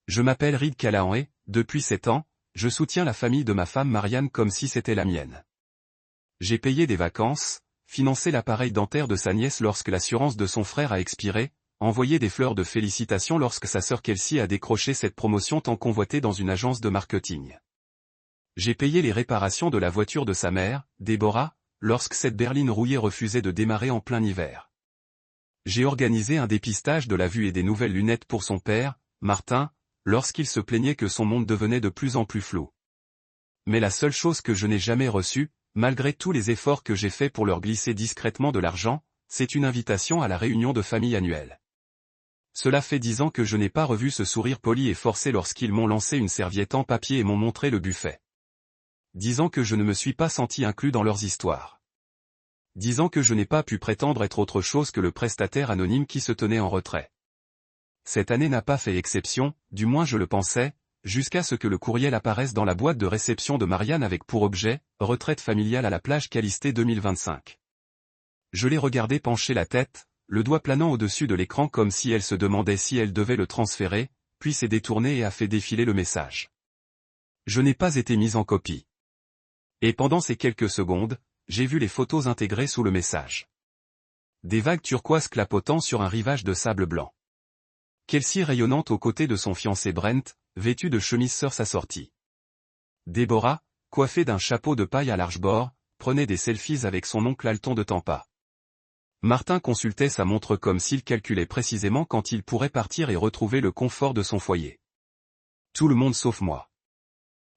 Je m'appelle Reed Callahan et, depuis 7 ans, je soutiens la famille de ma femme Marianne comme si c'était la mienne. J'ai payé des vacances, financé l'appareil dentaire de sa nièce lorsque l'assurance de son frère a expiré, envoyé des fleurs de félicitations lorsque sa sœur Kelsey a décroché cette promotion tant convoitée dans une agence de marketing. J'ai payé les réparations de la voiture de sa mère, Deborah, lorsque cette berline rouillée refusait de démarrer en plein hiver. J'ai organisé un dépistage de la vue et des nouvelles lunettes pour son père, Martin, lorsqu'il se plaignait que son monde devenait de plus en plus flou. Mais la seule chose que je n'ai jamais reçue, malgré tous les efforts que j'ai faits pour leur glisser discrètement de l'argent, c'est une invitation à la réunion de famille annuelle. Cela fait 10 ans que je n'ai pas revu ce sourire poli et forcé lorsqu'ils m'ont lancé une serviette en papier et m'ont montré le buffet. 10 ans que je ne me suis pas senti inclus dans leurs histoires. 10 ans que je n'ai pas pu prétendre être autre chose que le prestataire anonyme qui se tenait en retrait. Cette année n'a pas fait exception, du moins je le pensais, jusqu'à ce que le courriel apparaisse dans la boîte de réception de Marianne avec pour objet « Retraite familiale à la plage Calistée 2025 ». Je l'ai regardé pencher la tête, le doigt planant au-dessus de l'écran comme si elle se demandait si elle devait le transférer, puis s'est détournée et a fait défiler le message. Je n'ai pas été mise en copie. Et pendant ces quelques secondes, j'ai vu les photos intégrées sous le message. Des vagues turquoises clapotant sur un rivage de sable blanc. Kelsey rayonnante aux côtés de son fiancé Brent, vêtu de chemise surf assortie. Deborah, coiffée d'un chapeau de paille à large bord, prenait des selfies avec son oncle Alton de Tampa. Martin consultait sa montre comme s'il calculait précisément quand il pourrait partir et retrouver le confort de son foyer. Tout le monde sauf moi.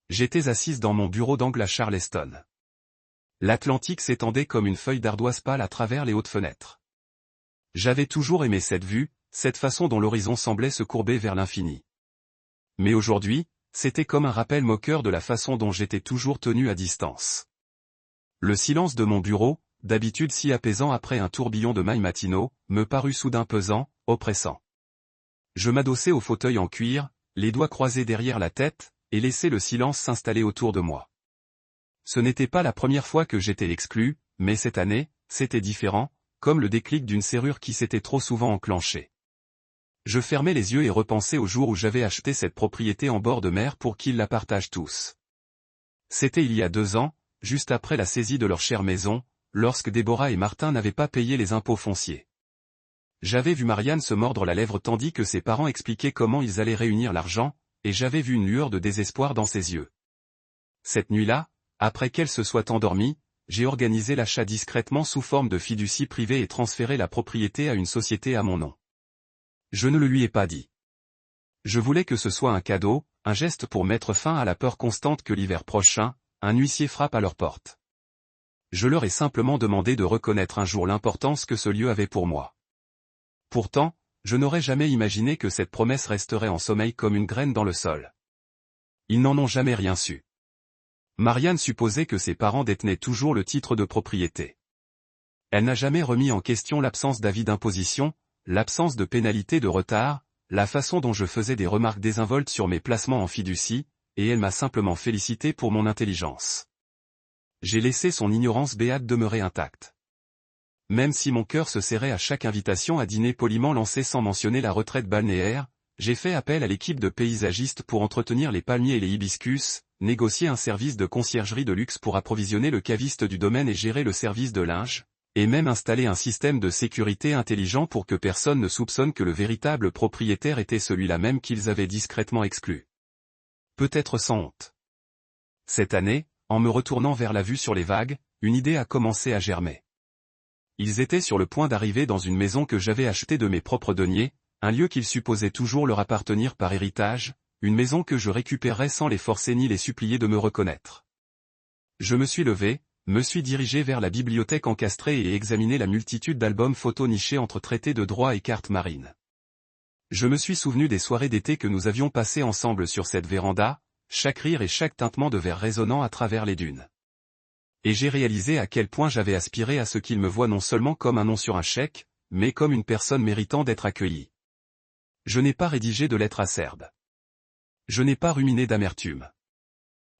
J'étais assise dans mon bureau d'angle à Charleston. L'Atlantique s'étendait comme une feuille d'ardoise pâle à travers les hautes fenêtres. J'avais toujours aimé cette vue, cette façon dont l'horizon semblait se courber vers l'infini. Mais aujourd'hui, c'était comme un rappel moqueur de la façon dont j'étais toujours tenu à distance. Le silence de mon bureau, d'habitude si apaisant après un tourbillon de mailles matinaux, me parut soudain pesant, oppressant. Je m'adossai au fauteuil en cuir, les doigts croisés derrière la tête, et laissai le silence s'installer autour de moi. Ce n'était pas la première fois que j'étais exclu, mais cette année, c'était différent, comme le déclic d'une serrure qui s'était trop souvent enclenchée. Je fermais les yeux et repensais au jour où j'avais acheté cette propriété en bord de mer pour qu'ils la partagent tous. C'était il y a 2 ans, juste après la saisie de leur chère maison, lorsque Deborah et Martin n'avaient pas payé les impôts fonciers. J'avais vu Marianne se mordre la lèvre tandis que ses parents expliquaient comment ils allaient réunir l'argent, et j'avais vu une lueur de désespoir dans ses yeux. Cette nuit-là, après qu'elle se soit endormie, j'ai organisé l'achat discrètement sous forme de fiducie privée et transféré la propriété à une société à mon nom. Je ne le lui ai pas dit. Je voulais que ce soit un cadeau, un geste pour mettre fin à la peur constante que l'hiver prochain, un huissier frappe à leur porte. Je leur ai simplement demandé de reconnaître un jour l'importance que ce lieu avait pour moi. Pourtant, je n'aurais jamais imaginé que cette promesse resterait en sommeil comme une graine dans le sol. Ils n'en ont jamais rien su. Marianne supposait que ses parents détenaient toujours le titre de propriété. Elle n'a jamais remis en question l'absence d'avis d'imposition, l'absence de pénalité de retard, la façon dont je faisais des remarques désinvoltes sur mes placements en fiducie, et elle m'a simplement félicité pour mon intelligence. J'ai laissé son ignorance béate demeurer intacte. Même si mon cœur se serrait à chaque invitation à dîner poliment lancée sans mentionner la retraite balnéaire, j'ai fait appel à l'équipe de paysagistes pour entretenir les palmiers et les hibiscus, négocier un service de conciergerie de luxe pour approvisionner le caviste du domaine et gérer le service de linge, et même installer un système de sécurité intelligent pour que personne ne soupçonne que le véritable propriétaire était celui-là même qu'ils avaient discrètement exclu. Peut-être sans honte. Cette année, en me retournant vers la vue sur les vagues, une idée a commencé à germer. Ils étaient sur le point d'arriver dans une maison que j'avais achetée de mes propres deniers, un lieu qu'ils supposaient toujours leur appartenir par héritage, une maison que je récupérerais sans les forcer ni les supplier de me reconnaître. Je me suis levé, me suis dirigé vers la bibliothèque encastrée et examiné la multitude d'albums photos nichés entre traités de droit et cartes marines. Je me suis souvenu des soirées d'été que nous avions passées ensemble sur cette véranda, chaque rire et chaque tintement de verre résonnant à travers les dunes. Et j'ai réalisé à quel point j'avais aspiré à ce qu'ils me voient non seulement comme un nom sur un chèque, mais comme une personne méritant d'être accueillie. Je n'ai pas rédigé de lettre acerbe. Je n'ai pas ruminé d'amertume.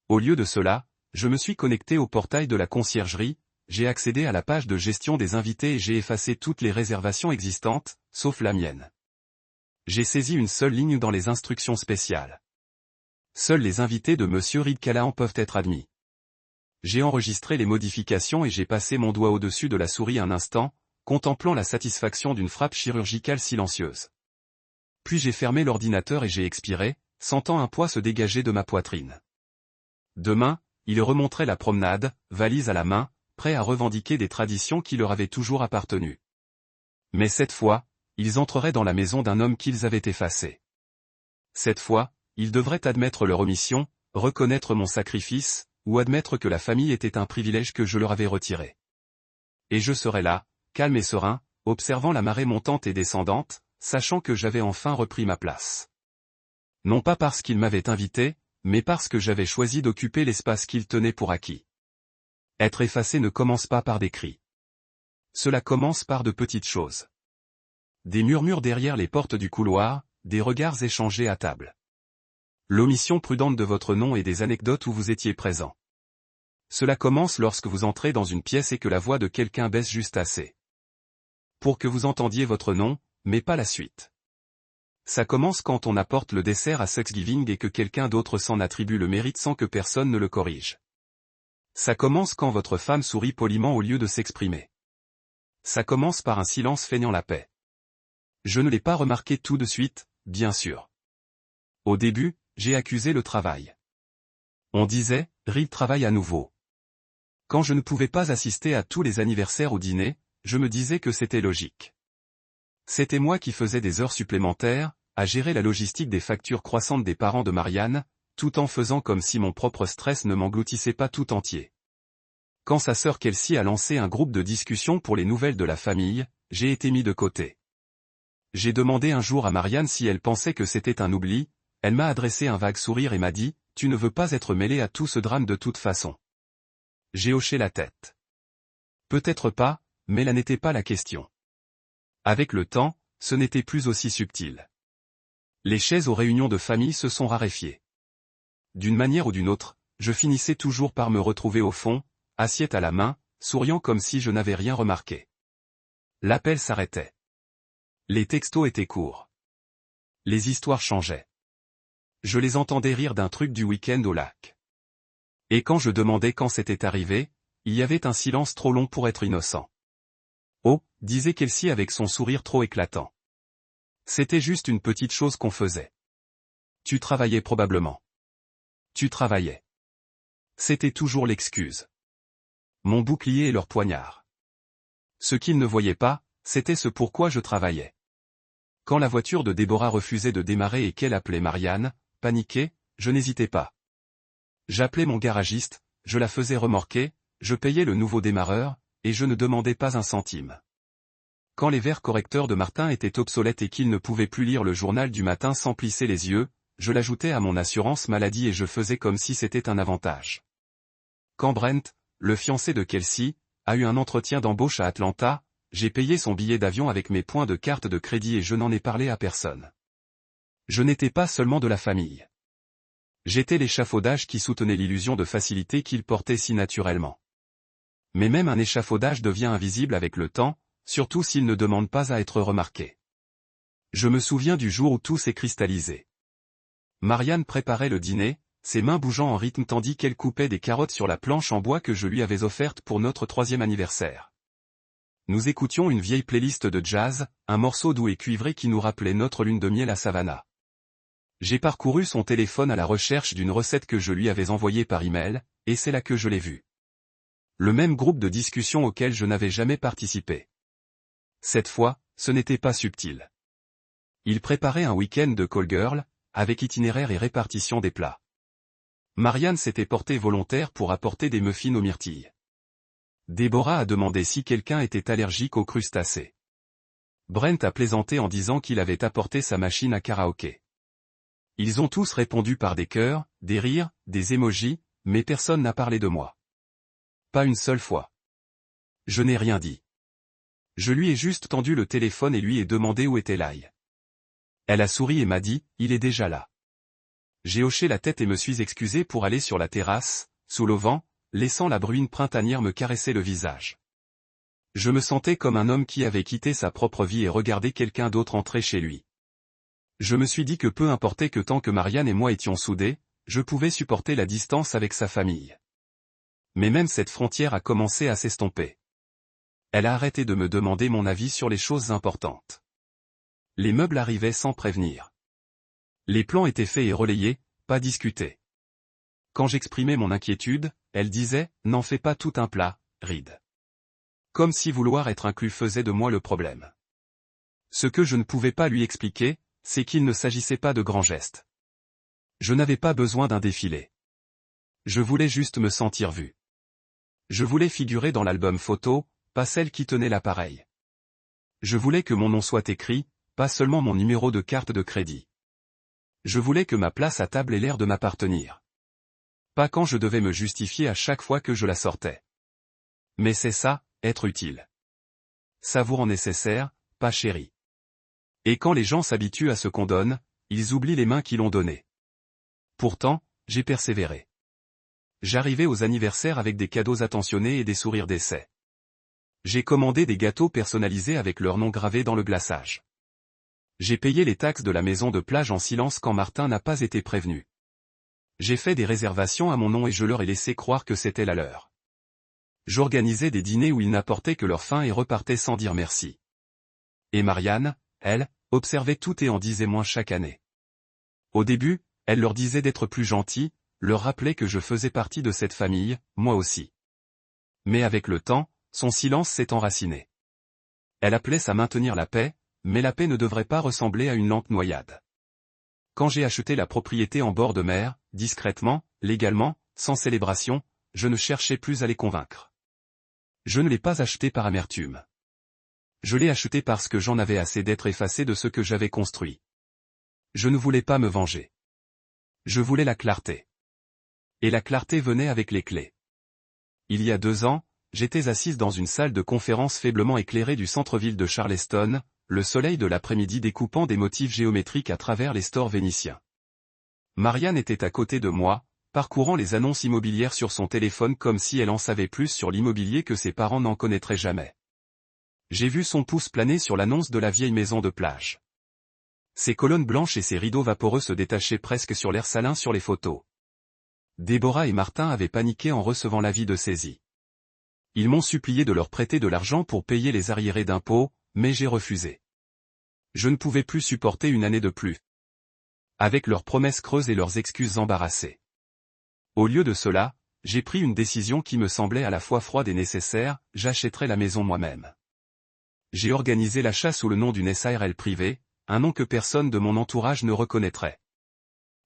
Au lieu de cela, je me suis connecté au portail de la conciergerie, j'ai accédé à la page de gestion des invités et j'ai effacé toutes les réservations existantes, sauf la mienne. J'ai saisi une seule ligne dans les instructions spéciales. Seuls les invités de Monsieur Reed Callahan peuvent être admis. J'ai enregistré les modifications et j'ai passé mon doigt au-dessus de la souris un instant, contemplant la satisfaction d'une frappe chirurgicale silencieuse. Puis j'ai fermé l'ordinateur et j'ai expiré, sentant un poids se dégager de ma poitrine. Demain, ils remonteraient la promenade, valise à la main, prêts à revendiquer des traditions qui leur avaient toujours appartenu. Mais cette fois, ils entreraient dans la maison d'un homme qu'ils avaient effacé. Cette fois, ils devraient admettre leur omission, reconnaître mon sacrifice, ou admettre que la famille était un privilège que je leur avais retiré. Et je serais là, calme et serein, observant la marée montante et descendante, sachant que j'avais enfin repris ma place. Non pas parce qu'ils m'avaient invité, mais parce que j'avais choisi d'occuper l'espace qu'ils tenaient pour acquis. Être effacé ne commence pas par des cris. Cela commence par de petites choses. Des murmures derrière les portes du couloir, des regards échangés à table. L'omission prudente de votre nom et des anecdotes où vous étiez présent. Cela commence lorsque vous entrez dans une pièce et que la voix de quelqu'un baisse juste assez. Pour que vous entendiez votre nom, mais pas la suite. Ça commence quand on apporte le dessert à Thanksgiving et que quelqu'un d'autre s'en attribue le mérite sans que personne ne le corrige. Ça commence quand votre femme sourit poliment au lieu de s'exprimer. Ça commence par un silence feignant la paix. Je ne l'ai pas remarqué tout de suite, bien sûr. Au début, j'ai accusé le travail. On disait, Reed travaille à nouveau. Quand je ne pouvais pas assister à tous les anniversaires ou dîners, je me disais que c'était logique. C'était moi qui faisais des heures supplémentaires, à gérer la logistique des factures croissantes des parents de Marianne, tout en faisant comme si mon propre stress ne m'engloutissait pas tout entier. Quand sa sœur Kelsey a lancé un groupe de discussion pour les nouvelles de la famille, j'ai été mis de côté. J'ai demandé un jour à Marianne si elle pensait que c'était un oubli, elle m'a adressé un vague sourire et m'a dit, « Tu ne veux pas être mêlé à tout ce drame de toute façon. » J'ai hoché la tête. Peut-être pas, mais là n'était pas la question. Avec le temps, ce n'était plus aussi subtil. Les chaises aux réunions de famille se sont raréfiées. D'une manière ou d'une autre, je finissais toujours par me retrouver au fond, assiette à la main, souriant comme si je n'avais rien remarqué. L'appel s'arrêtait. Les textos étaient courts. Les histoires changeaient. Je les entendais rire d'un truc du week-end au lac. Et quand je demandais quand c'était arrivé, il y avait un silence trop long pour être innocent. Oh, disait Kelsey avec son sourire trop éclatant. C'était juste une petite chose qu'on faisait. Tu travaillais probablement. Tu travaillais. C'était toujours l'excuse. Mon bouclier et leur poignard. Ce qu'ils ne voyaient pas, c'était ce pourquoi je travaillais. Quand la voiture de Déborah refusait de démarrer et qu'elle appelait Marianne, paniquée, je n'hésitais pas. J'appelais mon garagiste, je la faisais remorquer, je payais le nouveau démarreur, et je ne demandais pas un centime. Quand les verres correcteurs de Martin étaient obsolètes et qu'il ne pouvait plus lire le journal du matin sans plisser les yeux, je l'ajoutais à mon assurance maladie et je faisais comme si c'était un avantage. Quand Brent, le fiancé de Kelsey, a eu un entretien d'embauche à Atlanta, j'ai payé son billet d'avion avec mes points de carte de crédit et je n'en ai parlé à personne. Je n'étais pas seulement de la famille. J'étais l'échafaudage qui soutenait l'illusion de facilité qu'il portait si naturellement. Mais même un échafaudage devient invisible avec le temps, surtout s'il ne demande pas à être remarqué. Je me souviens du jour où tout s'est cristallisé. Marianne préparait le dîner, ses mains bougeant en rythme tandis qu'elle coupait des carottes sur la planche en bois que je lui avais offerte pour notre 3e anniversaire. Nous écoutions une vieille playlist de jazz, un morceau doux et cuivré qui nous rappelait notre lune de miel à Savannah. J'ai parcouru son téléphone à la recherche d'une recette que je lui avais envoyée par email, et c'est là que je l'ai vue. Le même groupe de discussion auquel je n'avais jamais participé. Cette fois, ce n'était pas subtil. Il préparait un week-end de call girl, avec itinéraire et répartition des plats. Marianne s'était portée volontaire pour apporter des muffins aux myrtilles. Déborah a demandé si quelqu'un était allergique aux crustacés. Brent a plaisanté en disant qu'il avait apporté sa machine à karaoké. Ils ont tous répondu par des cœurs, des rires, des émojis, mais personne n'a parlé de moi. Pas une seule fois. Je n'ai rien dit. Je lui ai juste tendu le téléphone et lui ai demandé où était l'ail. Elle a souri et m'a dit, il est déjà là. J'ai hoché la tête et me suis excusé pour aller sur la terrasse, sous l'auvent, laissant la bruine printanière me caresser le visage. Je me sentais comme un homme qui avait quitté sa propre vie et regardé quelqu'un d'autre entrer chez lui. Je me suis dit que peu importait que tant que Marianne et moi étions soudés, je pouvais supporter la distance avec sa famille. Mais même cette frontière a commencé à s'estomper. Elle a arrêté de me demander mon avis sur les choses importantes. Les meubles arrivaient sans prévenir. Les plans étaient faits et relayés, pas discutés. Quand j'exprimais mon inquiétude, elle disait « N'en fais pas tout un plat, Reed ». Comme si vouloir être inclus faisait de moi le problème. Ce que je ne pouvais pas lui expliquer, c'est qu'il ne s'agissait pas de grands gestes. Je n'avais pas besoin d'un défilé. Je voulais juste me sentir vu. Je voulais figurer dans l'album photo, pas celle qui tenait l'appareil. Je voulais que mon nom soit écrit, pas seulement mon numéro de carte de crédit. Je voulais que ma place à table ait l'air de m'appartenir. Pas quand je devais me justifier à chaque fois que je la sortais. Mais c'est ça, être utile. Savourant nécessaire, pas chéri. Et quand les gens s'habituent à ce qu'on donne, ils oublient les mains qui l'ont donné. Pourtant, j'ai persévéré. J'arrivais aux anniversaires avec des cadeaux attentionnés et des sourires d'essai. J'ai commandé des gâteaux personnalisés avec leur nom gravé dans le glaçage. J'ai payé les taxes de la maison de plage en silence quand Martin n'a pas été prévenu. J'ai fait des réservations à mon nom et je leur ai laissé croire que c'était la leur. J'organisais des dîners où ils n'apportaient que leur faim et repartaient sans dire merci. Et Marianne, elle, observait tout et en disait moins chaque année. Au début, elle leur disait d'être plus gentils, leur rappelait que je faisais partie de cette famille, moi aussi. Mais avec le temps, son silence s'est enraciné. Elle appelait à maintenir la paix, mais la paix ne devrait pas ressembler à une lente noyade. Quand j'ai acheté la propriété en bord de mer, discrètement, légalement, sans célébration, je ne cherchais plus à les convaincre. Je ne l'ai pas achetée par amertume. Je l'ai achetée parce que j'en avais assez d'être effacé de ce que j'avais construit. Je ne voulais pas me venger. Je voulais la clarté. Et la clarté venait avec les clés. Il y a 2 ans, j'étais assise dans une salle de conférence faiblement éclairée du centre-ville de Charleston, le soleil de l'après-midi découpant des motifs géométriques à travers les stores vénitiens. Marianne était à côté de moi, parcourant les annonces immobilières sur son téléphone comme si elle en savait plus sur l'immobilier que ses parents n'en connaîtraient jamais. J'ai vu son pouce planer sur l'annonce de la vieille maison de plage. Ses colonnes blanches et ses rideaux vaporeux se détachaient presque sur l'air salin sur les photos. Déborah et Martin avaient paniqué en recevant l'avis de saisie. Ils m'ont supplié de leur prêter de l'argent pour payer les arriérés d'impôts, mais j'ai refusé. Je ne pouvais plus supporter une année de plus. Avec leurs promesses creuses et leurs excuses embarrassées. Au lieu de cela, j'ai pris une décision qui me semblait à la fois froide et nécessaire, j'achèterai la maison moi-même. J'ai organisé l'achat sous le nom d'une SARL privée, un nom que personne de mon entourage ne reconnaîtrait.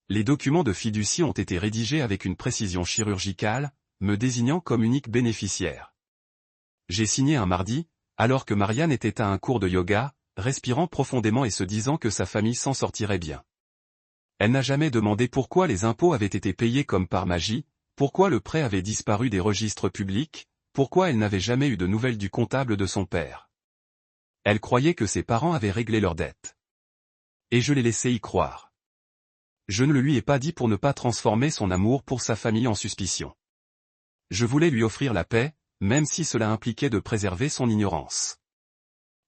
Les documents de fiducie ont été rédigés avec une précision chirurgicale, me désignant comme unique bénéficiaire. J'ai signé un mardi, alors que Marianne était à un cours de yoga, respirant profondément et se disant que sa famille s'en sortirait bien. Elle n'a jamais demandé pourquoi les impôts avaient été payés comme par magie, pourquoi le prêt avait disparu des registres publics, pourquoi elle n'avait jamais eu de nouvelles du comptable de son père. Elle croyait que ses parents avaient réglé leurs dettes. Et je l'ai laissé y croire. Je ne le lui ai pas dit pour ne pas transformer son amour pour sa famille en suspicion. Je voulais lui offrir la paix, même si cela impliquait de préserver son ignorance.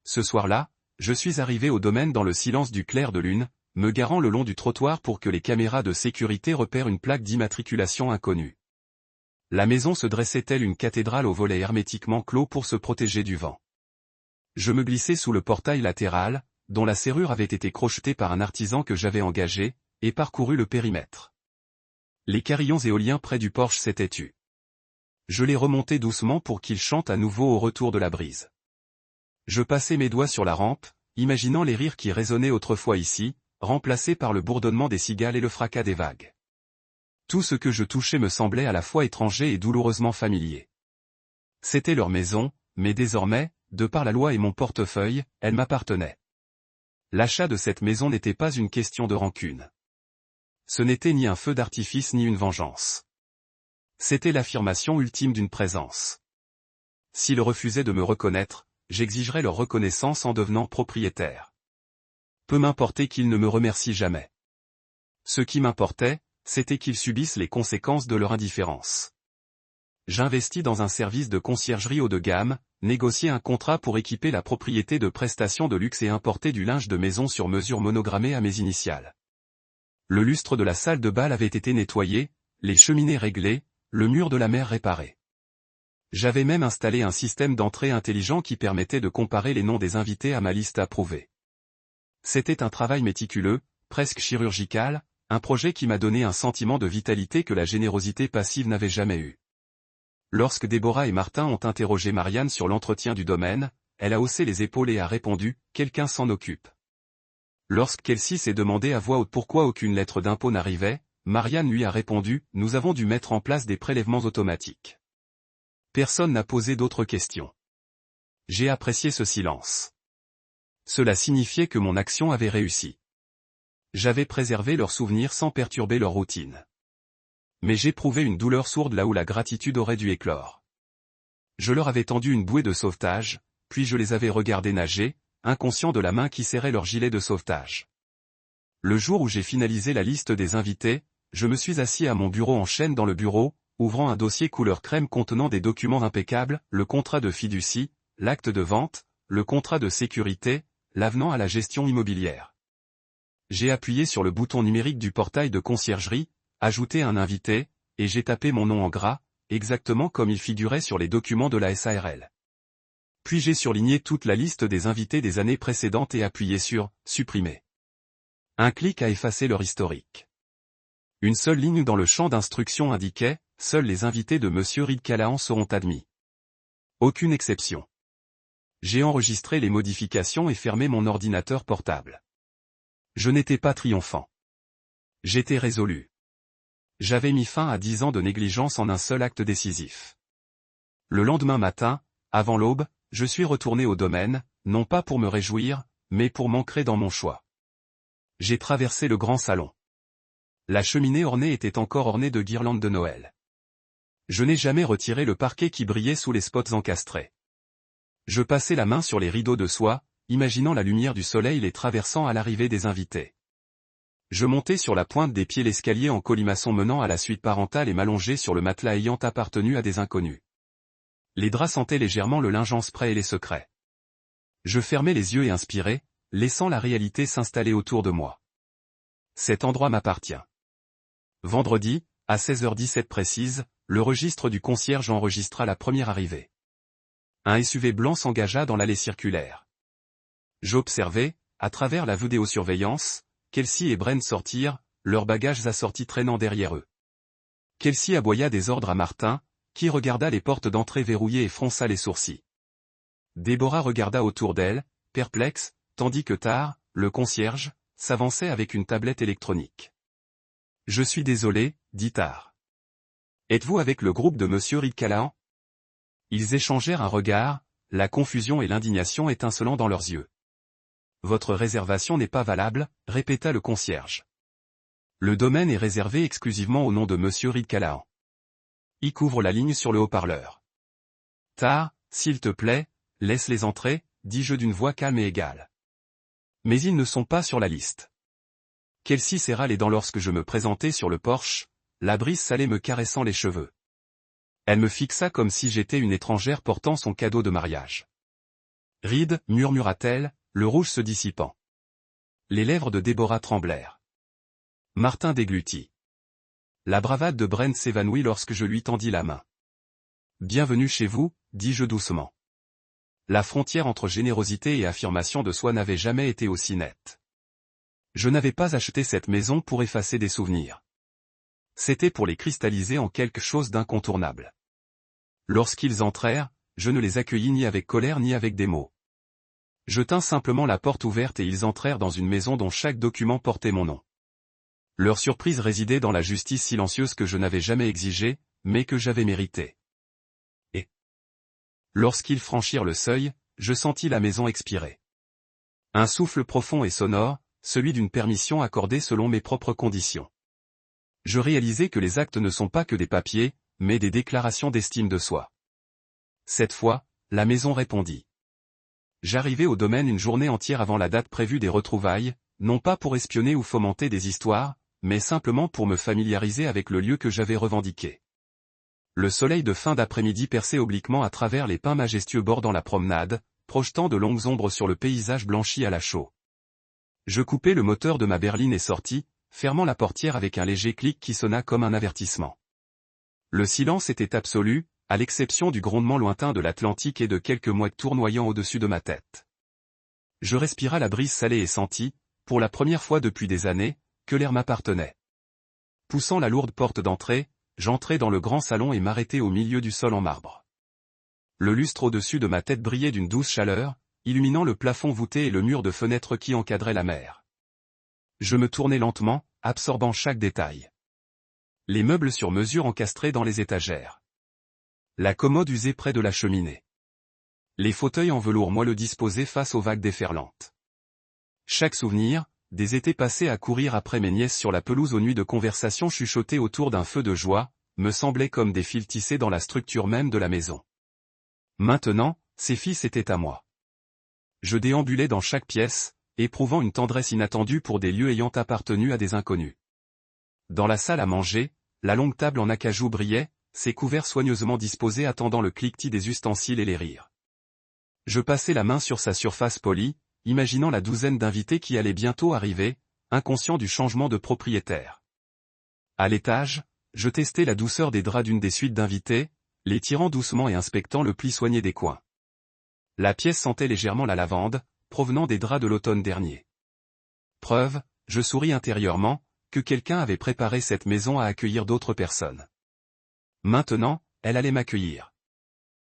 Ce soir-là, je suis arrivé au domaine dans le silence du clair de lune, me garant le long du trottoir pour que les caméras de sécurité repèrent une plaque d'immatriculation inconnue. La maison se dressait telle une cathédrale aux volets hermétiquement clos pour se protéger du vent. Je me glissai sous le portail latéral, dont la serrure avait été crochetée par un artisan que j'avais engagé, et parcourus le périmètre. Les carillons éoliens près du porche s'étaient tus. Je les remontai doucement pour qu'ils chantent à nouveau au retour de la brise. Je passai mes doigts sur la rampe, imaginant les rires qui résonnaient autrefois ici, remplacés par le bourdonnement des cigales et le fracas des vagues. Tout ce que je touchais me semblait à la fois étranger et douloureusement familier. C'était leur maison, mais désormais, de par la loi et mon portefeuille, elle m'appartenait. L'achat de cette maison n'était pas une question de rancune. Ce n'était ni un feu d'artifice ni une vengeance. C'était l'affirmation ultime d'une présence. S'ils refusaient de me reconnaître, j'exigerais leur reconnaissance en devenant propriétaire. Peu m'importait qu'ils ne me remercient jamais. Ce qui m'importait, c'était qu'ils subissent les conséquences de leur indifférence. J'investis dans un service de conciergerie haut de gamme, négocier un contrat pour équiper la propriété de prestations de luxe et importer du linge de maison sur mesure monogrammé à mes initiales. Le lustre de la salle de bal avait été nettoyé, les cheminées réglées, le mur de la mer réparé. J'avais même installé un système d'entrée intelligent qui permettait de comparer les noms des invités à ma liste approuvée. C'était un travail méticuleux, presque chirurgical, un projet qui m'a donné un sentiment de vitalité que la générosité passive n'avait jamais eu. Lorsque Déborah et Martin ont interrogé Marianne sur l'entretien du domaine, elle a haussé les épaules et a répondu « Quelqu'un s'en occupe ». Lorsque Kelsey s'est demandé à voix haute pourquoi aucune lettre d'impôt n'arrivait, Marianne lui a répondu « Nous avons dû mettre en place des prélèvements automatiques ». Personne n'a posé d'autres questions. J'ai apprécié ce silence. Cela signifiait que mon action avait réussi. J'avais préservé leurs souvenirs sans perturber leur routine. Mais j'éprouvais une douleur sourde là où la gratitude aurait dû éclore. Je leur avais tendu une bouée de sauvetage, puis je les avais regardés nager, inconscients de la main qui serrait leur gilet de sauvetage. Le jour où j'ai finalisé la liste des invités, je me suis assis à mon bureau en chaîne dans le bureau, ouvrant un dossier couleur crème contenant des documents impeccables, le contrat de fiducie, l'acte de vente, le contrat de sécurité, l'avenant à la gestion immobilière. J'ai appuyé sur le bouton numérique du portail de conciergerie, ajouter un invité, et j'ai tapé mon nom en gras, exactement comme il figurait sur les documents de la SARL. Puis j'ai surligné toute la liste des invités des années précédentes et appuyé sur « Supprimer ». Un clic a effacé leur historique. Une seule ligne dans le champ d'instruction indiquait « Seuls les invités de Monsieur Reed Callahan seront admis ». Aucune exception. J'ai enregistré les modifications et fermé mon ordinateur portable. Je n'étais pas triomphant. J'étais résolu. J'avais mis fin à 10 ans de négligence en un seul acte décisif. Le lendemain matin, avant l'aube, je suis retourné au domaine, non pas pour me réjouir, mais pour m'ancrer dans mon choix. J'ai traversé le grand salon. La cheminée ornée était encore ornée de guirlandes de Noël. Je n'ai jamais retiré le parquet qui brillait sous les spots encastrés. Je passai la main sur les rideaux de soie, imaginant la lumière du soleil les traversant à l'arrivée des invités. Je montai sur la pointe des pieds l'escalier en colimaçon menant à la suite parentale et m'allongeai sur le matelas ayant appartenu à des inconnus. Les draps sentaient légèrement le linge en spray et les secrets. Je fermai les yeux et inspirai, laissant la réalité s'installer autour de moi. Cet endroit m'appartient. Vendredi, à 16h17 précise, le registre du concierge enregistra la première arrivée. Un SUV blanc s'engagea dans l'allée circulaire. J'observai, à travers la vidéosurveillance, Kelsey et Brent sortirent, leurs bagages assortis traînant derrière eux. Kelsey aboya des ordres à Martin, qui regarda les portes d'entrée verrouillées et fronça les sourcils. Déborah regarda autour d'elle, perplexe, tandis que Tar, le concierge, s'avançait avec une tablette électronique. « Je suis désolé, dit Tar. Êtes-vous avec le groupe de Monsieur Reed Callahan ?» Ils échangèrent un regard, la confusion et l'indignation étincelant dans leurs yeux. « Votre réservation n'est pas valable, répéta le concierge. Le domaine est réservé exclusivement au nom de Monsieur Reed Callahan. Y couvre la ligne sur le haut-parleur. Tar, s'il te plaît, laisse-les entrer, dis-je d'une voix calme et égale. Mais ils ne sont pas sur la liste. Kelsey serra les dents lorsque je me présentai sur le porche, la brise salée me caressant les cheveux. Elle me fixa comme si j'étais une étrangère portant son cadeau de mariage. Reed, murmura-t-elle, le rouge se dissipant. Les lèvres de Déborah tremblèrent. Martin déglutit. La bravade de Brent s'évanouit lorsque je lui tendis la main. Bienvenue chez vous, dis-je doucement. La frontière entre générosité et affirmation de soi n'avait jamais été aussi nette. Je n'avais pas acheté cette maison pour effacer des souvenirs. C'était pour les cristalliser en quelque chose d'incontournable. Lorsqu'ils entrèrent, je ne les accueillis ni avec colère ni avec des mots. Je tins simplement la porte ouverte et ils entrèrent dans une maison dont chaque document portait mon nom. Leur surprise résidait dans la justice silencieuse que je n'avais jamais exigée, mais que j'avais méritée. Et lorsqu'ils franchirent le seuil, je sentis la maison expirer. Un souffle profond et sonore, celui d'une permission accordée selon mes propres conditions. Je réalisais que les actes ne sont pas que des papiers, mais des déclarations d'estime de soi. Cette fois, la maison répondit. J'arrivai au domaine une journée entière avant la date prévue des retrouvailles, non pas pour espionner ou fomenter des histoires, mais simplement pour me familiariser avec le lieu que j'avais revendiqué. Le soleil de fin d'après-midi perçait obliquement à travers les pins majestueux bordant la promenade, projetant de longues ombres sur le paysage blanchi à la chaux. Je coupai le moteur de ma berline et sortis, fermant la portière avec un léger clic qui sonna comme un avertissement. Le silence était absolu, à l'exception du grondement lointain de l'Atlantique et de quelques mouettes tournoyant au-dessus de ma tête. Je respira la brise salée et sentis, pour la première fois depuis des années, que l'air m'appartenait. Poussant la lourde porte d'entrée, j'entrai dans le grand salon et m'arrêtai au milieu du sol en marbre. Le lustre au-dessus de ma tête brillait d'une douce chaleur, illuminant le plafond voûté et le mur de fenêtres qui encadrait la mer. Je me tournai lentement, absorbant chaque détail. Les meubles sur mesure encastrés dans les étagères. La commode usée près de la cheminée. Les fauteuils en velours moelleux disposés face aux vagues déferlantes. Chaque souvenir, des étés passés à courir après mes nièces sur la pelouse aux nuits de conversation chuchotées autour d'un feu de joie, me semblait comme des fils tissés dans la structure même de la maison. Maintenant, ces fils étaient à moi. Je déambulais dans chaque pièce, éprouvant une tendresse inattendue pour des lieux ayant appartenu à des inconnus. Dans la salle à manger, la longue table en acajou brillait, ses couverts soigneusement disposés attendant le cliquetis des ustensiles et les rires. Je passai la main sur sa surface polie, imaginant la douzaine d'invités qui allaient bientôt arriver, inconscient du changement de propriétaire. À l'étage, je testai la douceur des draps d'une des suites d'invités, les tirant doucement et inspectant le pli soigné des coins. La pièce sentait légèrement la lavande, provenant des draps de l'automne dernier. Preuve, je souris intérieurement, que quelqu'un avait préparé cette maison à accueillir d'autres personnes. Maintenant, elle allait m'accueillir.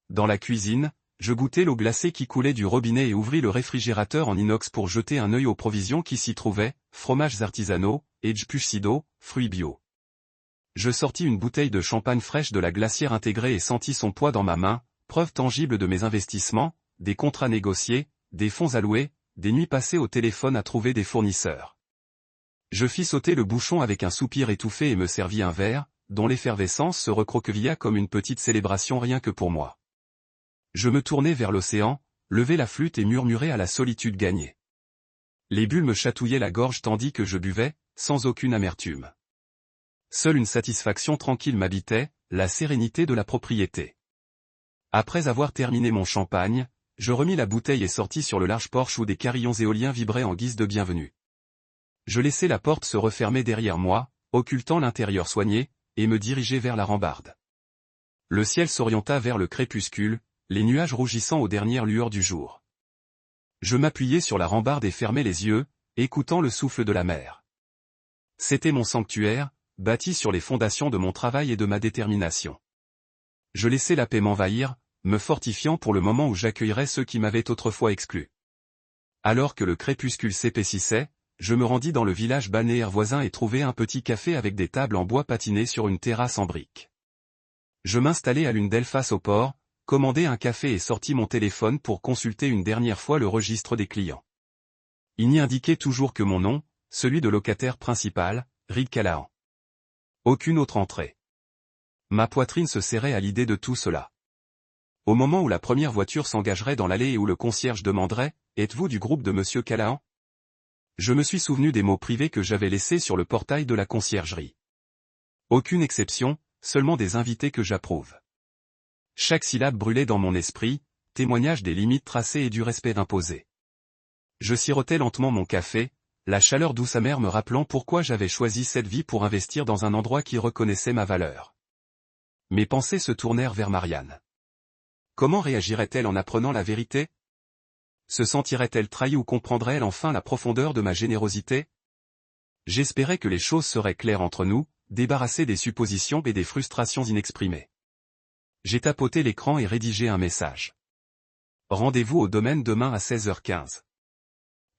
Dans la cuisine, je goûtai l'eau glacée qui coulait du robinet et ouvris le réfrigérateur en inox pour jeter un œil aux provisions qui s'y trouvaient, fromages artisanaux, edge-push-sido, fruits bio. Je sortis une bouteille de champagne fraîche de la glacière intégrée et sentis son poids dans ma main, preuve tangible de mes investissements, des contrats négociés, des fonds alloués, des nuits passées au téléphone à trouver des fournisseurs. Je fis sauter le bouchon avec un soupir étouffé et me servis un verre, dont l'effervescence se recroquevilla comme une petite célébration rien que pour moi. Je me tournai vers l'océan, levai la flûte et murmurai à la solitude gagnée. Les bulles me chatouillaient la gorge tandis que je buvais, sans aucune amertume. Seule une satisfaction tranquille m'habitait, la sérénité de la propriété. Après avoir terminé mon champagne, je remis la bouteille et sortis sur le large porche où des carillons éoliens vibraient en guise de bienvenue. Je laissai la porte se refermer derrière moi, occultant l'intérieur soigné, et me dirigeai vers la rambarde. Le ciel s'orienta vers le crépuscule, les nuages rougissant aux dernières lueurs du jour. Je m'appuyai sur la rambarde et fermai les yeux, écoutant le souffle de la mer. C'était mon sanctuaire, bâti sur les fondations de mon travail et de ma détermination. Je laissai la paix m'envahir, me fortifiant pour le moment où j'accueillerais ceux qui m'avaient autrefois exclu. Alors que le crépuscule s'épaississait, je me rendis dans le village balnéaire voisin et trouvai un petit café avec des tables en bois patinées sur une terrasse en briques. Je m'installai à l'une d'elles face au port, commandai un café et sortis mon téléphone pour consulter une dernière fois le registre des clients. Il n'y indiquait toujours que mon nom, celui de locataire principal, Reed Callahan. Aucune autre entrée. Ma poitrine se serrait à l'idée de tout cela. Au moment où la première voiture s'engagerait dans l'allée et où le concierge demanderait « Êtes-vous du groupe de Monsieur Callahan ?» Je me suis souvenu des mots privés que j'avais laissés sur le portail de la conciergerie. Aucune exception, seulement des invités que j'approuve. Chaque syllabe brûlait dans mon esprit, témoignage des limites tracées et du respect imposé. Je sirotais lentement mon café, la chaleur douce amère me rappelant pourquoi j'avais choisi cette vie pour investir dans un endroit qui reconnaissait ma valeur. Mes pensées se tournèrent vers Marianne. Comment réagirait-elle en apprenant la vérité? Se sentirait-elle trahie ou comprendrait-elle enfin la profondeur de ma générosité? J'espérais que les choses seraient claires entre nous, débarrassées des suppositions et des frustrations inexprimées. J'ai tapoté l'écran et rédigé un message. Rendez-vous au domaine demain à 16h15.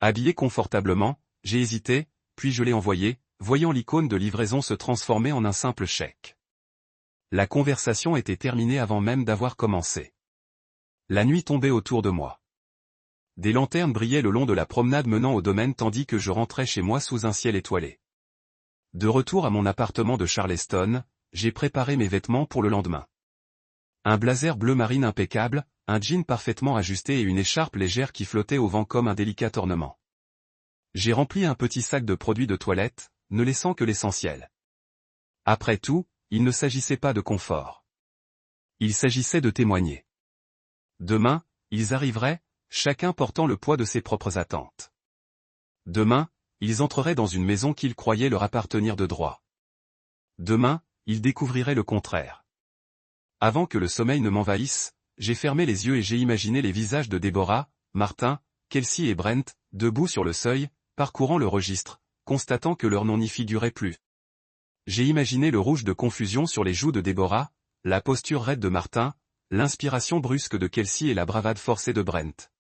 Habillé confortablement, j'ai hésité, puis je l'ai envoyé, voyant l'icône de livraison se transformer en un simple chèque. La conversation était terminée avant même d'avoir commencé. La nuit tombait autour de moi. Des lanternes brillaient le long de la promenade menant au domaine tandis que je rentrais chez moi sous un ciel étoilé. De retour à mon appartement de Charleston, j'ai préparé mes vêtements pour le lendemain. Un blazer bleu marine impeccable, un jean parfaitement ajusté et une écharpe légère qui flottait au vent comme un délicat ornement. J'ai rempli un petit sac de produits de toilette, ne laissant que l'essentiel. Après tout, il ne s'agissait pas de confort. Il s'agissait de témoigner. Demain, ils arriveraient, chacun portant le poids de ses propres attentes. Demain, ils entreraient dans une maison qu'ils croyaient leur appartenir de droit. Demain, ils découvriraient le contraire. Avant que le sommeil ne m'envahisse, j'ai fermé les yeux et j'ai imaginé les visages de Déborah, Martin, Kelsey et Brent, debout sur le seuil, parcourant le registre, constatant que leur nom n'y figurait plus. J'ai imaginé le rouge de confusion sur les joues de Déborah, la posture raide de Martin, l'inspiration brusque de Kelsey et la bravade forcée de Brent.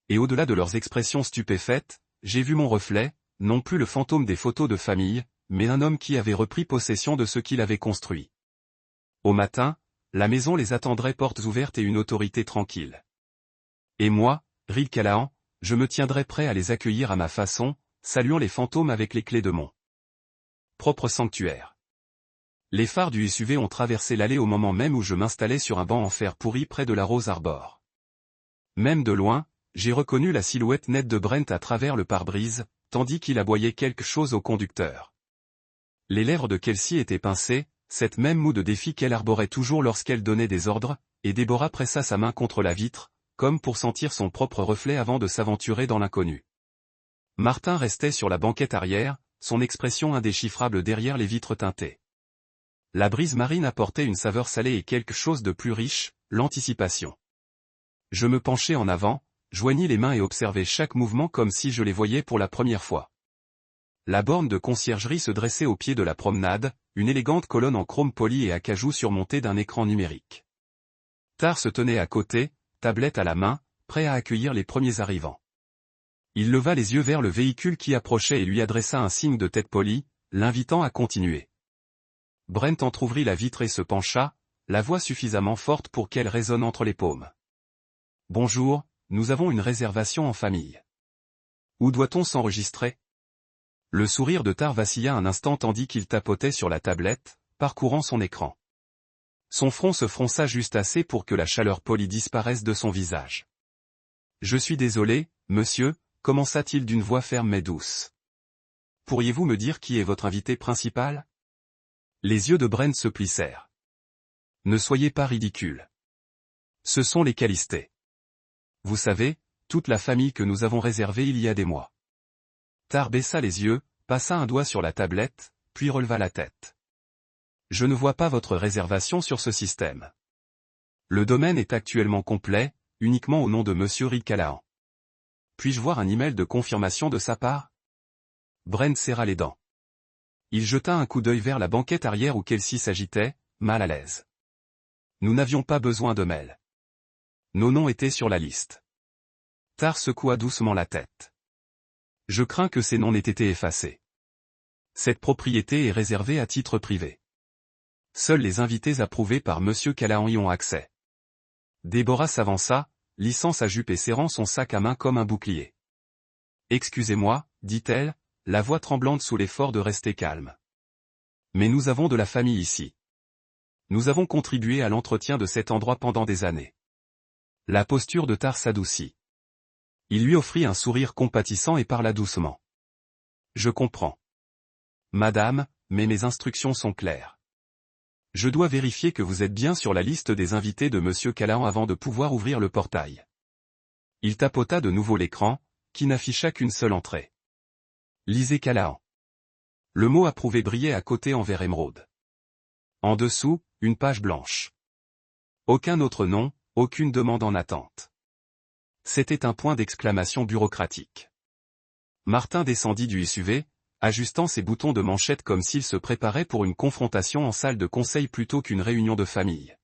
Et au-delà de leurs expressions stupéfaites, j'ai vu mon reflet, non plus le fantôme des photos de famille, mais un homme qui avait repris possession de ce qu'il avait construit. Au matin, la maison les attendrait portes ouvertes et une autorité tranquille. Et moi, Reed Callahan, je me tiendrais prêt à les accueillir à ma façon, saluant les fantômes avec les clés de mon propre sanctuaire. Les phares du SUV ont traversé l'allée au moment même où je m'installais sur un banc en fer pourri près de la Rose Arbor. Même de loin, j'ai reconnu la silhouette nette de Brent à travers le pare-brise, tandis qu'il aboyait quelque chose au conducteur. Les lèvres de Kelsey étaient pincées, cette même moue de défi qu'elle arborait toujours lorsqu'elle donnait des ordres, et Déborah pressa sa main contre la vitre, comme pour sentir son propre reflet avant de s'aventurer dans l'inconnu. Martin restait sur la banquette arrière, son expression indéchiffrable derrière les vitres teintées. La brise marine apportait une saveur salée et quelque chose de plus riche, l'anticipation. Je me penchai en avant, joignis les mains et observai chaque mouvement comme si je les voyais pour la première fois. La borne de conciergerie se dressait au pied de la promenade, une élégante colonne en chrome poli et acajou surmontée d'un écran numérique. Tar se tenait à côté, tablette à la main, prêt à accueillir les premiers arrivants. Il leva les yeux vers le véhicule qui approchait et lui adressa un signe de tête poli, l'invitant à continuer. Brent entr'ouvrit la vitre et se pencha, la voix suffisamment forte pour qu'elle résonne entre les paumes. « Bonjour, nous avons une réservation en famille. Où doit-on s'enregistrer ?» Le sourire de Tar vacilla un instant tandis qu'il tapotait sur la tablette, parcourant son écran. Son front se fronça juste assez pour que la chaleur polie disparaisse de son visage. « Je suis désolé, monsieur, » commença-t-il d'une voix ferme mais douce. « Pourriez-vous me dire qui est votre invité principal ?» Les yeux de Brent se plissèrent. « Ne soyez pas ridicule. Ce sont les Callisté. Vous savez, toute la famille que nous avons réservée il y a des mois. » Tar baissa les yeux, passa un doigt sur la tablette, puis releva la tête. « Je ne vois pas votre réservation sur ce système. Le domaine est actuellement complet, uniquement au nom de Monsieur Reed Callahan. Puis-je voir un email de confirmation de sa part ?» Brent serra les dents. Il jeta un coup d'œil vers la banquette arrière où Kelsey s'agitait, mal à l'aise. Nous n'avions pas besoin de mail. Nos noms étaient sur la liste. Tar secoua doucement la tête. Je crains que ces noms n'aient été effacés. Cette propriété est réservée à titre privé. Seuls les invités approuvés par Monsieur Callahan y ont accès. Déborah s'avança, lissant sa jupe et serrant son sac à main comme un bouclier. Excusez-moi, dit-elle, la voix tremblante sous l'effort de rester calme. Mais nous avons de la famille ici. Nous avons contribué à l'entretien de cet endroit pendant des années. La posture de Tar s'adoucit. Il lui offrit un sourire compatissant et parla doucement. Je comprends. Madame, mais mes instructions sont claires. Je dois vérifier que vous êtes bien sur la liste des invités de Monsieur Callahan avant de pouvoir ouvrir le portail. Il tapota de nouveau l'écran, qui n'afficha qu'une seule entrée. Lisez Callahan. Le mot approuvé brillait à côté en vert émeraude. En dessous, une page blanche. Aucun autre nom, aucune demande en attente. C'était un point d'exclamation bureaucratique. Martin descendit du SUV, ajustant ses boutons de manchette comme s'il se préparait pour une confrontation en salle de conseil plutôt qu'une réunion de famille.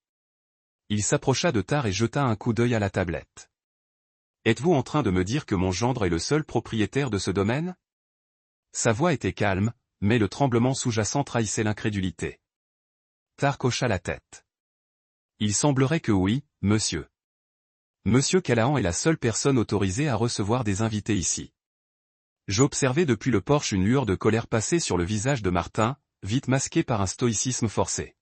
Il s'approcha de Tar et jeta un coup d'œil à la tablette. « Êtes-vous en train de me dire que mon gendre est le seul propriétaire de ce domaine ?» Sa voix était calme, mais le tremblement sous-jacent trahissait l'incrédulité. Tar hocha la tête. « Il semblerait que oui, monsieur. Monsieur Callahan est la seule personne autorisée à recevoir des invités ici. » J'observais depuis le porche une lueur de colère passer sur le visage de Martin, vite masqué par un stoïcisme forcé.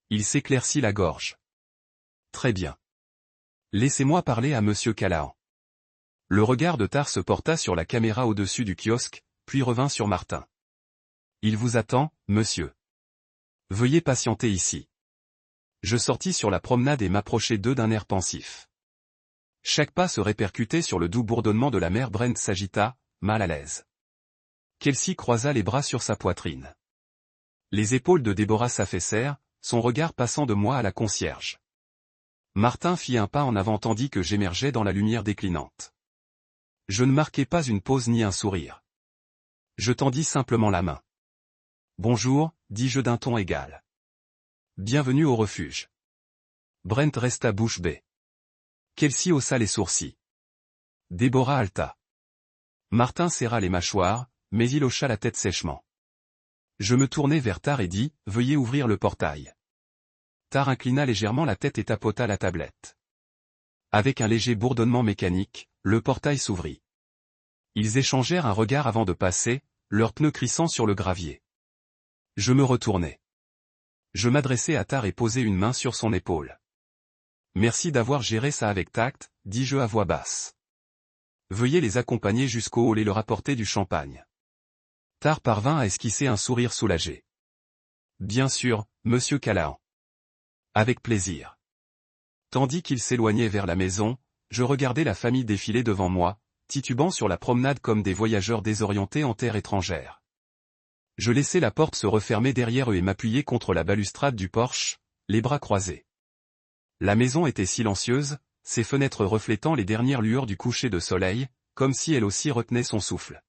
Il s'éclaircit la gorge. « Très bien. Laissez-moi parler à Monsieur Callahan. » Le regard de Tar se porta sur la caméra au-dessus du kiosque, puis revint sur Martin. « Il vous attend, monsieur. Veuillez patienter ici. » Je sortis sur la promenade et m'approchai d'eux d'un air pensif. Chaque pas se répercutait sur le doux bourdonnement de la mer. Brent s'agita, mal à l'aise. Kelsey croisa les bras sur sa poitrine. Les épaules de Déborah s'affaissèrent, son regard passant de moi à la concierge. Martin fit un pas en avant tandis que j'émergeais dans la lumière déclinante. Je ne marquai pas une pause ni un sourire. Je tendis simplement la main. Bonjour, dis-je d'un ton égal. Bienvenue au refuge. Brent resta bouche bée. Kelsey haussa les sourcils. Déborah haleta. Martin serra les mâchoires, mais il hocha la tête sèchement. Je me tournai vers Tar et dis, veuillez ouvrir le portail. Tar inclina légèrement la tête et tapota la tablette. Avec un léger bourdonnement mécanique, le portail s'ouvrit. Ils échangèrent un regard avant de passer, leurs pneus crissant sur le gravier. Je me retournai. Je m'adressai à Tar et posai une main sur son épaule. Merci d'avoir géré ça avec tact, dis-je à voix basse. Veuillez les accompagner jusqu'au hall et leur apporter du champagne. Tar parvint à esquisser un sourire soulagé. Bien sûr, monsieur Callahan. Avec plaisir. Tandis qu'il s'éloignait vers la maison, je regardais la famille défiler devant moi, titubant sur la promenade comme des voyageurs désorientés en terre étrangère. Je laissai la porte se refermer derrière eux et m'appuyai contre la balustrade du porche, les bras croisés. La maison était silencieuse, ses fenêtres reflétant les dernières lueurs du coucher de soleil, comme si elle aussi retenait son souffle.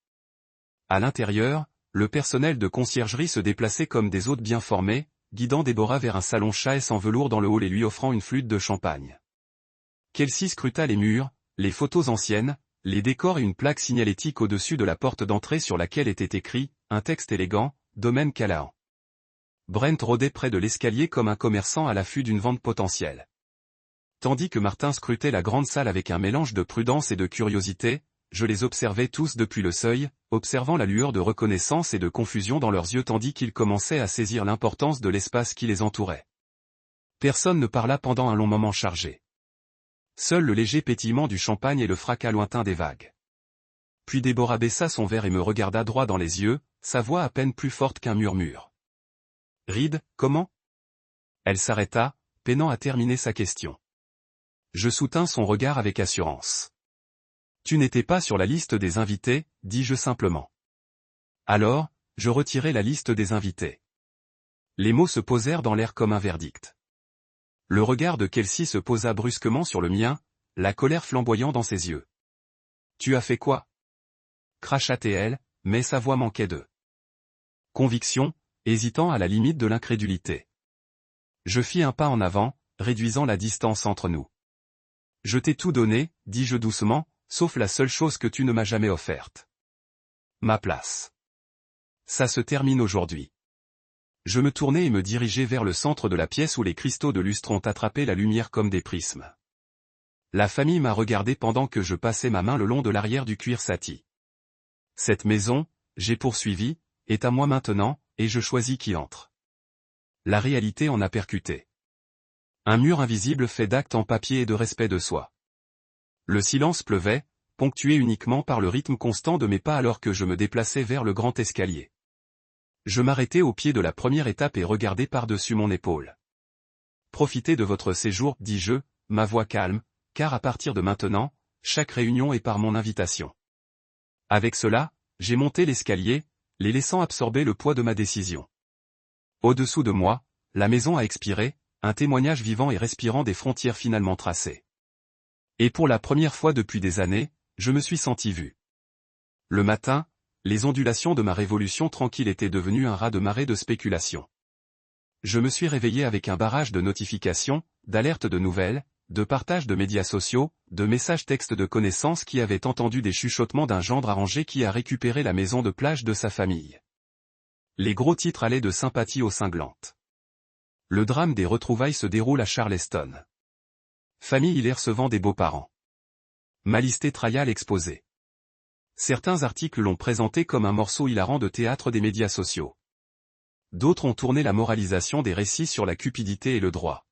À l'intérieur, le personnel de conciergerie se déplaçait comme des hôtes bien formés, guidant Déborah vers un salon chaise en velours dans le hall et lui offrant une flûte de champagne. Kelsey scruta les murs, les photos anciennes, les décors et une plaque signalétique au-dessus de la porte d'entrée sur laquelle était écrit, un texte élégant, Domaine Callahan. Brent rôdait près de l'escalier comme un commerçant à l'affût d'une vente potentielle. Tandis que Martin scrutait la grande salle avec un mélange de prudence et de curiosité, je les observais tous depuis le seuil, observant la lueur de reconnaissance et de confusion dans leurs yeux tandis qu'ils commençaient à saisir l'importance de l'espace qui les entourait. Personne ne parla pendant un long moment chargé. Seul le léger pétillement du champagne et le fracas lointain des vagues. Puis Déborah baissa son verre et me regarda droit dans les yeux, sa voix à peine plus forte qu'un murmure. « Reed, comment ?» Elle s'arrêta, peinant à terminer sa question. Je soutins son regard avec assurance. « Tu n'étais pas sur la liste des invités, dis-je simplement. » Alors, je retirai la liste des invités. Les mots se posèrent dans l'air comme un verdict. Le regard de Kelsey se posa brusquement sur le mien, la colère flamboyant dans ses yeux. « Tu as fait quoi » cracha-t-elle, mais sa voix manquait de conviction, hésitant à la limite de l'incrédulité. Je fis un pas en avant, réduisant la distance entre nous. « Je t'ai tout donné, dis-je doucement, sauf la seule chose que tu ne m'as jamais offerte. Ma place. Ça se termine aujourd'hui. » Je me tournai et me dirigeai vers le centre de la pièce où les cristaux de lustre ont attrapé la lumière comme des prismes. La famille m'a regardé pendant que je passais ma main le long de l'arrière du cuir sati. Cette maison, j'ai poursuivi, est à moi maintenant, et je choisis qui entre. La réalité en a percuté. Un mur invisible fait d'actes en papier et de respect de soi. Le silence pleuvait, ponctué uniquement par le rythme constant de mes pas alors que je me déplaçais vers le grand escalier. Je m'arrêtai au pied de la première étape et regardai par-dessus mon épaule. « Profitez de votre séjour, dis-je, ma voix calme, car à partir de maintenant, chaque réunion est par mon invitation. » Avec cela, j'ai monté l'escalier, les laissant absorber le poids de ma décision. Au-dessous de moi, la maison a expiré, un témoignage vivant et respirant des frontières finalement tracées. Et pour la première fois depuis des années, je me suis senti vu. Le matin, les ondulations de ma révolution tranquille étaient devenues un raz-de-marée de spéculation. Je me suis réveillé avec un barrage de notifications, d'alertes de nouvelles, de partages de médias sociaux, de messages textes de connaissances qui avaient entendu des chuchotements d'un gendre arrangé qui a récupéré la maison de plage de sa famille. Les gros titres allaient de sympathie aux cinglantes. Le drame des retrouvailles se déroule à Charleston. Famille Hilaire recevant des beaux-parents. Malisté Trial exposé. Certains articles l'ont présenté comme un morceau hilarant de théâtre des médias sociaux. D'autres ont tourné la moralisation des récits sur la cupidité et le droit.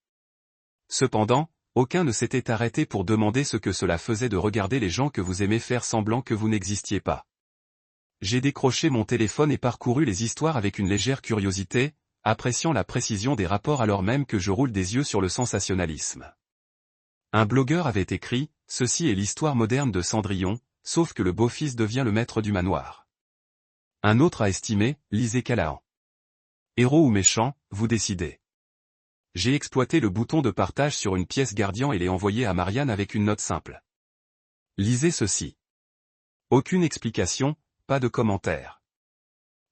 Cependant, aucun ne s'était arrêté pour demander ce que cela faisait de regarder les gens que vous aimez faire semblant que vous n'existiez pas. J'ai décroché mon téléphone et parcouru les histoires avec une légère curiosité, appréciant la précision des rapports alors même que je roule des yeux sur le sensationnalisme. Un blogueur avait écrit « Ceci est l'histoire moderne de Cendrillon, sauf que le beau-fils devient le maître du manoir ». Un autre a estimé « Lisez Canaan. Héros ou méchant, vous décidez ». J'ai exploité le bouton de partage sur une pièce Guardian et l'ai envoyé à Marianne avec une note simple. Lisez ceci. Aucune explication, pas de commentaire.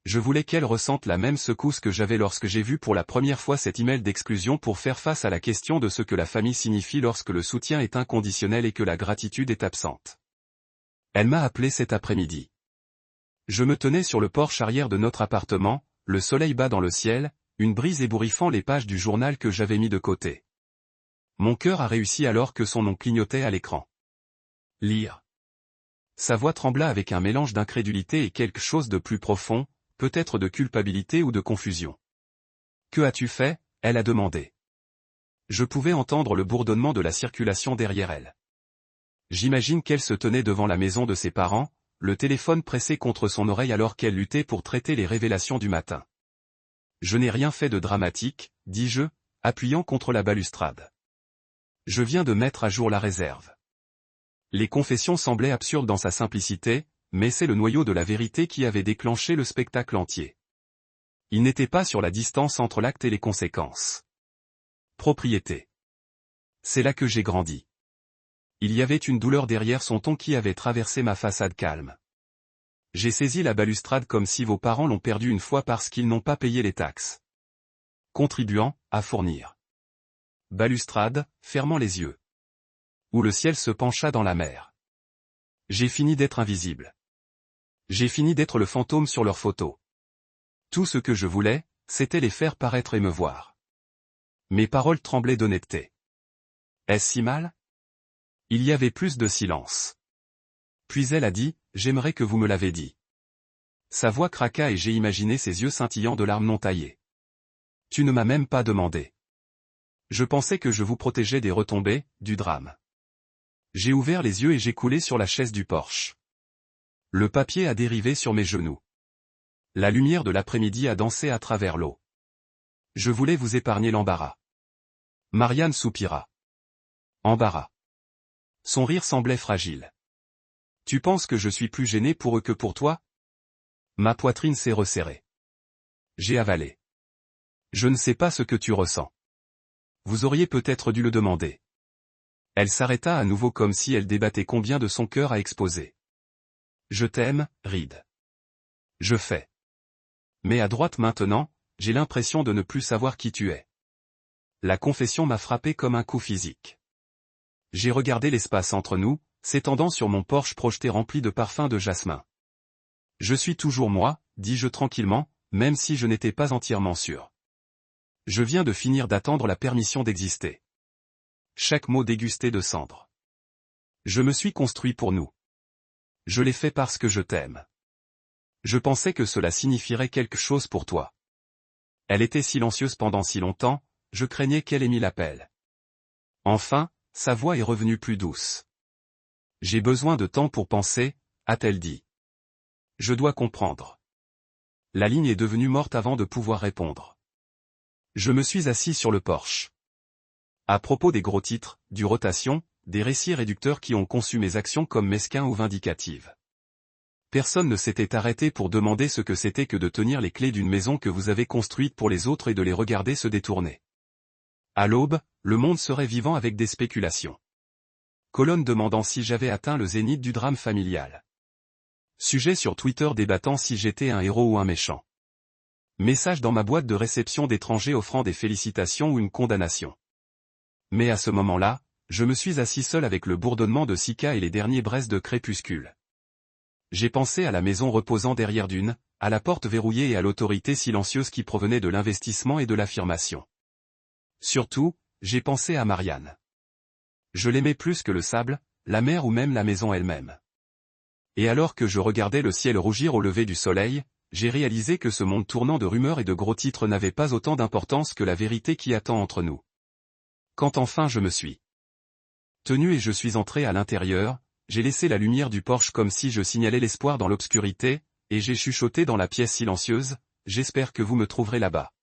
Je voulais qu'elle ressente la même secousse que j'avais lorsque j'ai vu pour la première fois cet email d'exclusion pour faire face à la question de ce que la famille signifie lorsque le soutien est inconditionnel et que la gratitude est absente. Elle m'a appelé cet après-midi. Je me tenais sur le porche arrière de notre appartement, le soleil bas dans le ciel, une brise ébouriffant les pages du journal que j'avais mis de côté. Mon cœur a réussi alors que son nom clignotait à l'écran. Lire. Sa voix trembla avec un mélange d'incrédulité et quelque chose de plus profond, peut-être de culpabilité ou de confusion. « Que as-tu fait ?» elle a demandé. Je pouvais entendre le bourdonnement de la circulation derrière elle. J'imagine qu'elle se tenait devant la maison de ses parents, le téléphone pressé contre son oreille alors qu'elle luttait pour traiter les révélations du matin. « Je n'ai rien fait de dramatique, dis-je, appuyant contre la balustrade. Je viens de mettre à jour la réserve. » Les confessions semblaient absurdes dans sa simplicité, mais c'est le noyau de la vérité qui avait déclenché le spectacle entier. Il n'était pas sur la distance entre l'acte et les conséquences. Propriété. C'est là que j'ai grandi. Il y avait une douleur derrière son ton qui avait traversé ma façade calme. J'ai saisi la balustrade comme si vos parents l'ont perdue une fois parce qu'ils n'ont pas payé les taxes. Contribuant, à fournir. Balustrade, fermant les yeux. Où le ciel se pencha dans la mer. J'ai fini d'être invisible. J'ai fini d'être le fantôme sur leurs photos. Tout ce que je voulais, c'était les faire paraître et me voir. Mes paroles tremblaient d'honnêteté. Est-ce si mal? Il y avait plus de silence. Puis elle a dit, j'aimerais que vous me l'avez dit. Sa voix craqua et j'ai imaginé ses yeux scintillants de larmes non taillées. Tu ne m'as même pas demandé. Je pensais que je vous protégeais des retombées, du drame. J'ai ouvert les yeux et j'ai coulé sur la chaise du porche. Le papier a dérivé sur mes genoux. La lumière de l'après-midi a dansé à travers l'eau. Je voulais vous épargner l'embarras. Marianne soupira. Embarras. Son rire semblait fragile. Tu penses que je suis plus gêné pour eux que pour toi? Ma poitrine s'est resserrée. J'ai avalé. Je ne sais pas ce que tu ressens. Vous auriez peut-être dû le demander. Elle s'arrêta à nouveau comme si elle débattait combien de son cœur à exposer. Je t'aime, Reed. Je fais. Mais à droite maintenant, j'ai l'impression de ne plus savoir qui tu es. La confession m'a frappé comme un coup physique. J'ai regardé l'espace entre nous, s'étendant sur mon porche projeté rempli de parfums de jasmin. Je suis toujours moi, dis-je tranquillement, même si je n'étais pas entièrement sûr. Je viens de finir d'attendre la permission d'exister. Chaque mot dégusté de cendre. Je me suis construit pour nous. Je l'ai fait parce que je t'aime. Je pensais que cela signifierait quelque chose pour toi. Elle était silencieuse pendant si longtemps, je craignais qu'elle ait mis l'appel. Enfin, sa voix est revenue plus douce. J'ai besoin de temps pour penser, a-t-elle dit. Je dois comprendre. La ligne est devenue morte avant de pouvoir répondre. Je me suis assis sur le porche. À propos des gros titres, du rotation, des récits réducteurs qui ont conçu mes actions comme mesquins ou vindicatives. Personne ne s'était arrêté pour demander ce que c'était que de tenir les clés d'une maison que vous avez construite pour les autres et de les regarder se détourner. À l'aube, le monde serait vivant avec des spéculations. Colonne demandant si j'avais atteint le zénith du drame familial. Sujet sur Twitter débattant si j'étais un héros ou un méchant. Message dans ma boîte de réception d'étrangers offrant des félicitations ou une condamnation. Mais à ce moment-là, je me suis assis seul avec le bourdonnement de Sika et les derniers braises de crépuscule. J'ai pensé à la maison reposant derrière d'une, à la porte verrouillée et à l'autorité silencieuse qui provenait de l'investissement et de l'affirmation. Surtout, j'ai pensé à Marianne. Je l'aimais plus que le sable, la mer ou même la maison elle-même. Et alors que je regardais le ciel rougir au lever du soleil, j'ai réalisé que ce monde tournant de rumeurs et de gros titres n'avait pas autant d'importance que la vérité qui attend entre nous. Quand enfin je me suis tenu et je suis entré à l'intérieur, j'ai laissé la lumière du porche comme si je signalais l'espoir dans l'obscurité, et j'ai chuchoté dans la pièce silencieuse, j'espère que vous me trouverez là-bas.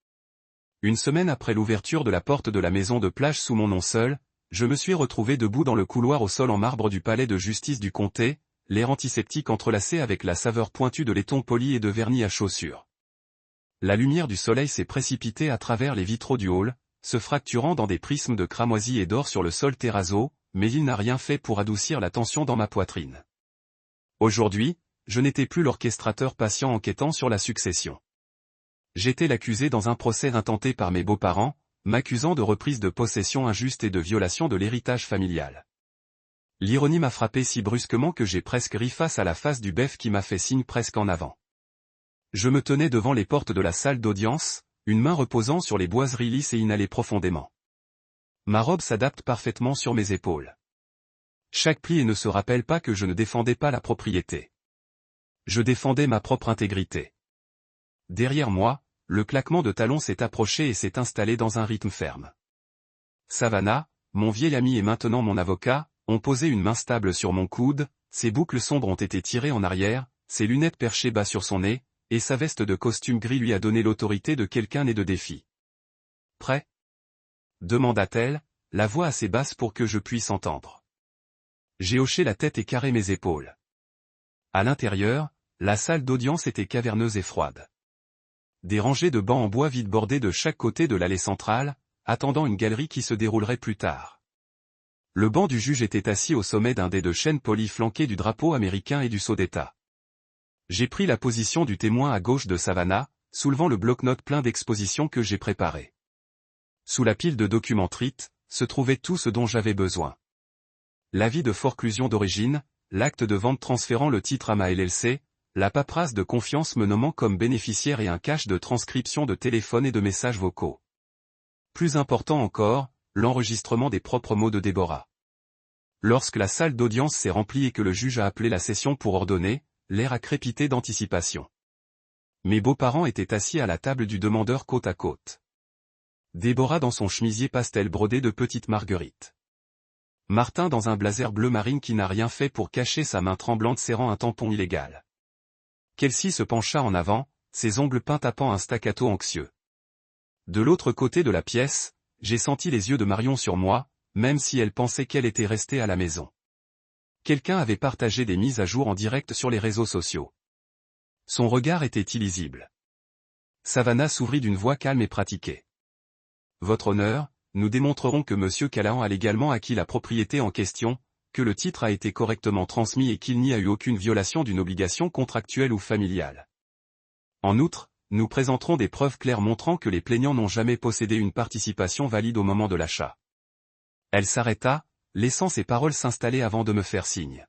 Une semaine après l'ouverture de la porte de la maison de plage sous mon nom seul, je me suis retrouvé debout dans le couloir au sol en marbre du palais de justice du comté, l'air antiseptique entrelacé avec la saveur pointue de laiton poli et de vernis à chaussures. La lumière du soleil s'est précipitée à travers les vitraux du hall, se fracturant dans des prismes de cramoisi et d'or sur le sol terrazzo, mais il n'a rien fait pour adoucir la tension dans ma poitrine. Aujourd'hui, je n'étais plus l'orchestrateur patient enquêtant sur la succession. J'étais l'accusé dans un procès intenté par mes beaux-parents, m'accusant de reprise de possession injuste et de violation de l'héritage familial. L'ironie m'a frappé si brusquement que j'ai presque ri face à la face du bef qui m'a fait signe presque en avant. Je me tenais devant les portes de la salle d'audience, une main reposant sur les boiseries lisses et inhalées profondément. Ma robe s'adapte parfaitement sur mes épaules. Chaque pli ne se rappelle pas que je ne défendais pas la propriété. Je défendais ma propre intégrité. Derrière moi, le claquement de talons s'est approché et s'est installé dans un rythme ferme. Savannah, mon vieil ami et maintenant mon avocat, ont posé une main stable sur mon coude, ses boucles sombres ont été tirées en arrière, ses lunettes perchées bas sur son nez, et sa veste de costume gris lui a donné l'autorité de quelqu'un né de défi. Prêt ? Demanda-t-elle, la voix assez basse pour que je puisse entendre. J'ai hoché la tête et carré mes épaules. À l'intérieur, la salle d'audience était caverneuse et froide. Des rangées de bancs en bois vide bordés de chaque côté de l'allée centrale, attendant une galerie qui se déroulerait plus tard. Le banc du juge était assis au sommet d'un dé de chêne poli flanqué du drapeau américain et du sceau d'État. J'ai pris la position du témoin à gauche de Savannah, soulevant le bloc-notes plein d'expositions que j'ai préparé. Sous la pile de documents trites, se trouvait tout ce dont j'avais besoin. L'avis de forclusion d'origine, l'acte de vente transférant le titre à ma LLC, la paperasse de confiance me nommant comme bénéficiaire et un cache de transcription de téléphone et de messages vocaux. Plus important encore, l'enregistrement des propres mots de Déborah. Lorsque la salle d'audience s'est remplie et que le juge a appelé la session pour ordonner, l'air a crépité d'anticipation. Mes beaux-parents étaient assis à la table du demandeur côte à côte. Déborah dans son chemisier pastel brodé de petites marguerites. Martin dans un blazer bleu marine qui n'a rien fait pour cacher sa main tremblante serrant un tampon illégal. Kelsey se pencha en avant, ses ongles peints tapant un staccato anxieux. De l'autre côté de la pièce, j'ai senti les yeux de Marion sur moi, même si elle pensait qu'elle était restée à la maison. Quelqu'un avait partagé des mises à jour en direct sur les réseaux sociaux. Son regard était illisible. Savannah s'ouvrit d'une voix calme et pratiquée. Votre honneur, nous démontrerons que M. Callahan a légalement acquis la propriété en question, que le titre a été correctement transmis et qu'il n'y a eu aucune violation d'une obligation contractuelle ou familiale. En outre, nous présenterons des preuves claires montrant que les plaignants n'ont jamais possédé une participation valide au moment de l'achat. Elle s'arrêta, laissant ses paroles s'installer avant de me faire signe.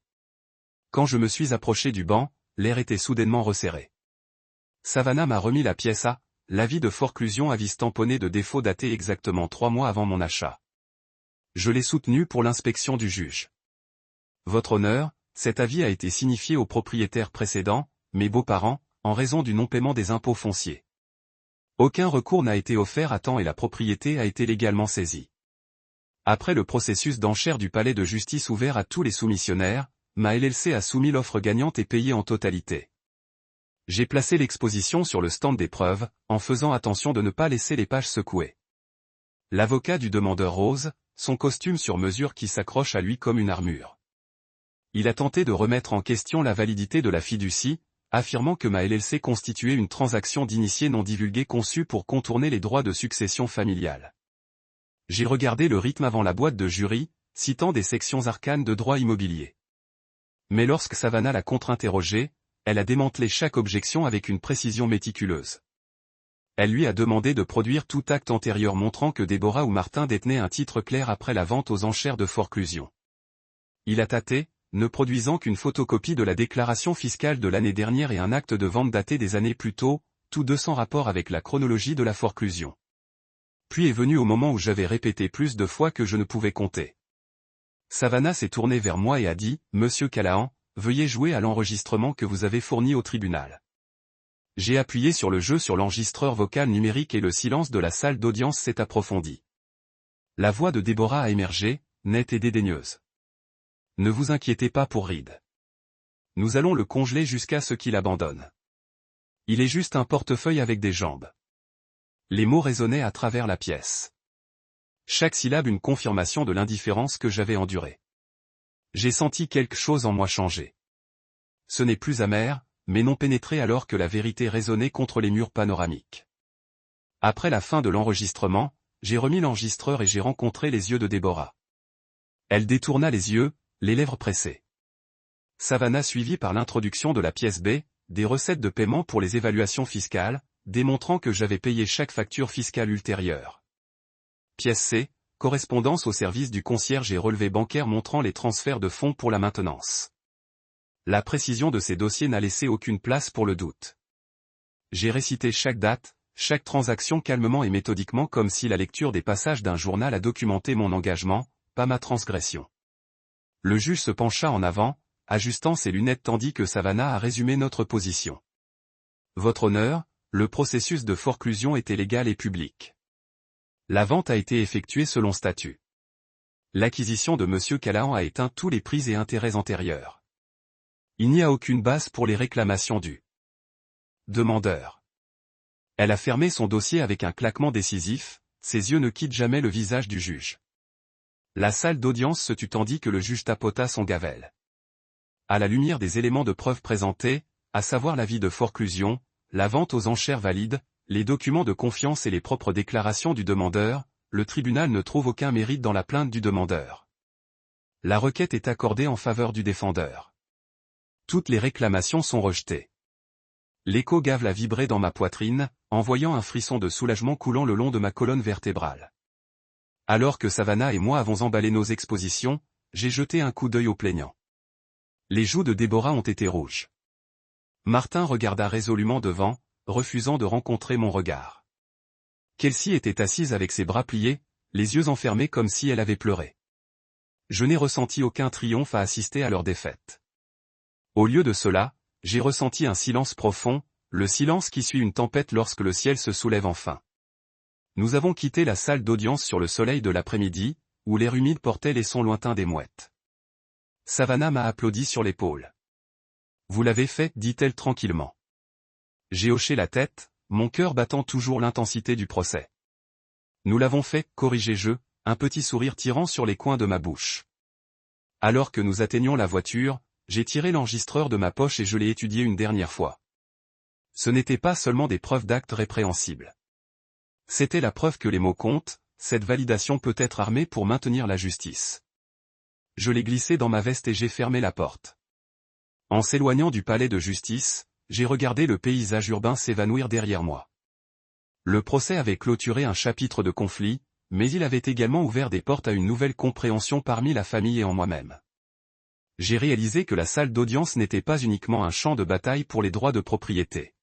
Quand je me suis approché du banc, l'air était soudainement resserré. Savannah m'a remis la pièce à, l'avis de forclusion avis tamponné de défaut daté exactement 3 mois avant mon achat. Je l'ai soutenu pour l'inspection du juge. Votre honneur, cet avis a été signifié aux propriétaires précédents, mes beaux-parents, en raison du non-paiement des impôts fonciers. Aucun recours n'a été offert à temps et la propriété a été légalement saisie. Après le processus d'enchère du palais de justice ouvert à tous les soumissionnaires, ma LLC a soumis l'offre gagnante et payé en totalité. J'ai placé l'exposition sur le stand des preuves, en faisant attention de ne pas laisser les pages secouer. L'avocat du demandeur Rose, son costume sur mesure qui s'accroche à lui comme une armure. Il a tenté de remettre en question la validité de la fiducie, affirmant que ma LLC constituait une transaction d'initié non divulguée conçue pour contourner les droits de succession familiale. J'ai regardé le rythme avant la boîte de jury, citant des sections arcanes de droit immobilier. Mais lorsque Savannah l'a contre-interrogée, elle a démantelé chaque objection avec une précision méticuleuse. Elle lui a demandé de produire tout acte antérieur montrant que Déborah ou Martin détenaient un titre clair après la vente aux enchères de forclusion. Il a tâté, ne produisant qu'une photocopie de la déclaration fiscale de l'année dernière et un acte de vente daté des années plus tôt, tous deux sans rapport avec la chronologie de la forclusion. Puis est venu au moment où j'avais répété plus de fois que je ne pouvais compter. Savannah s'est tournée vers moi et a dit, « Monsieur Callahan, veuillez jouer à l'enregistrement que vous avez fourni au tribunal. » J'ai appuyé sur le jeu sur l'enregistreur vocal numérique et le silence de la salle d'audience s'est approfondi. La voix de Déborah a émergé, nette et dédaigneuse. Ne vous inquiétez pas pour Reed. Nous allons le congeler jusqu'à ce qu'il abandonne. Il est juste un portefeuille avec des jambes. Les mots résonnaient à travers la pièce. Chaque syllabe une confirmation de l'indifférence que j'avais endurée. J'ai senti quelque chose en moi changer. Ce n'est plus amer, mais non pénétré alors que la vérité résonnait contre les murs panoramiques. Après la fin de l'enregistrement, j'ai remis l'enregistreur et j'ai rencontré les yeux de Déborah. Elle détourna les yeux, les lèvres pressées. Savannah suivie par l'introduction de la pièce B, des recettes de paiement pour les évaluations fiscales, démontrant que j'avais payé chaque facture fiscale ultérieure. Pièce C, correspondance au service du concierge et relevé bancaire montrant les transferts de fonds pour la maintenance. La précision de ces dossiers n'a laissé aucune place pour le doute. J'ai récité chaque date, chaque transaction calmement et méthodiquement comme si la lecture des passages d'un journal a documenté mon engagement, pas ma transgression. Le juge se pencha en avant, ajustant ses lunettes tandis que Savannah a résumé notre position. Votre honneur, le processus de forclusion était légal et public. La vente a été effectuée selon statut. L'acquisition de M. Callahan a éteint tous les prix et intérêts antérieurs. Il n'y a aucune base pour les réclamations du demandeur. Elle a fermé son dossier avec un claquement décisif, ses yeux ne quittent jamais le visage du juge. La salle d'audience se tut tandis que le juge tapota son gavel. À la lumière des éléments de preuve présentés, à savoir l'avis de forclusion, la vente aux enchères valide, les documents de confiance et les propres déclarations du demandeur, le tribunal ne trouve aucun mérite dans la plainte du demandeur. La requête est accordée en faveur du défendeur. Toutes les réclamations sont rejetées. L'écho gave a vibré dans ma poitrine, envoyant un frisson de soulagement coulant le long de ma colonne vertébrale. Alors que Savannah et moi avons emballé nos expositions, j'ai jeté un coup d'œil aux plaignants. Les joues de Déborah ont été rouges. Martin regarda résolument devant, refusant de rencontrer mon regard. Kelsey était assise avec ses bras pliés, les yeux enfermés comme si elle avait pleuré. Je n'ai ressenti aucun triomphe à assister à leur défaite. Au lieu de cela, j'ai ressenti un silence profond, le silence qui suit une tempête lorsque le ciel se soulève enfin. Nous avons quitté la salle d'audience sur le soleil de l'après-midi, où l'air humide portait les sons lointains des mouettes. Savannah m'a applaudi sur l'épaule. Vous l'avez fait, dit-elle tranquillement. J'ai hoché la tête, mon cœur battant toujours l'intensité du procès. Nous l'avons fait, corrigeai-je, un petit sourire tirant sur les coins de ma bouche. Alors que nous atteignions la voiture, j'ai tiré l'enregistreur de ma poche et je l'ai étudié une dernière fois. Ce n'était pas seulement des preuves d'actes répréhensibles. C'était la preuve que les mots comptent, cette validation peut être armée pour maintenir la justice. Je l'ai glissé dans ma veste et j'ai fermé la porte. En s'éloignant du palais de justice, j'ai regardé le paysage urbain s'évanouir derrière moi. Le procès avait clôturé un chapitre de conflit, mais il avait également ouvert des portes à une nouvelle compréhension parmi la famille et en moi-même. J'ai réalisé que la salle d'audience n'était pas uniquement un champ de bataille pour les droits de propriété.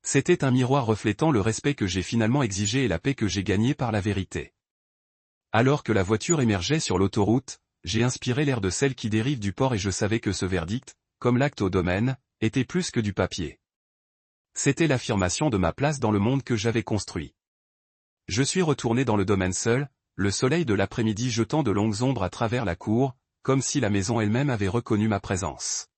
C'était un miroir reflétant le respect que j'ai finalement exigé et la paix que j'ai gagnée par la vérité. Alors que la voiture émergeait sur l'autoroute, j'ai inspiré l'air de celle qui dérive du port et je savais que ce verdict, comme l'acte au domaine, était plus que du papier. C'était l'affirmation de ma place dans le monde que j'avais construit. Je suis retourné dans le domaine seul, le soleil de l'après-midi jetant de longues ombres à travers la cour, comme si la maison elle-même avait reconnu ma présence.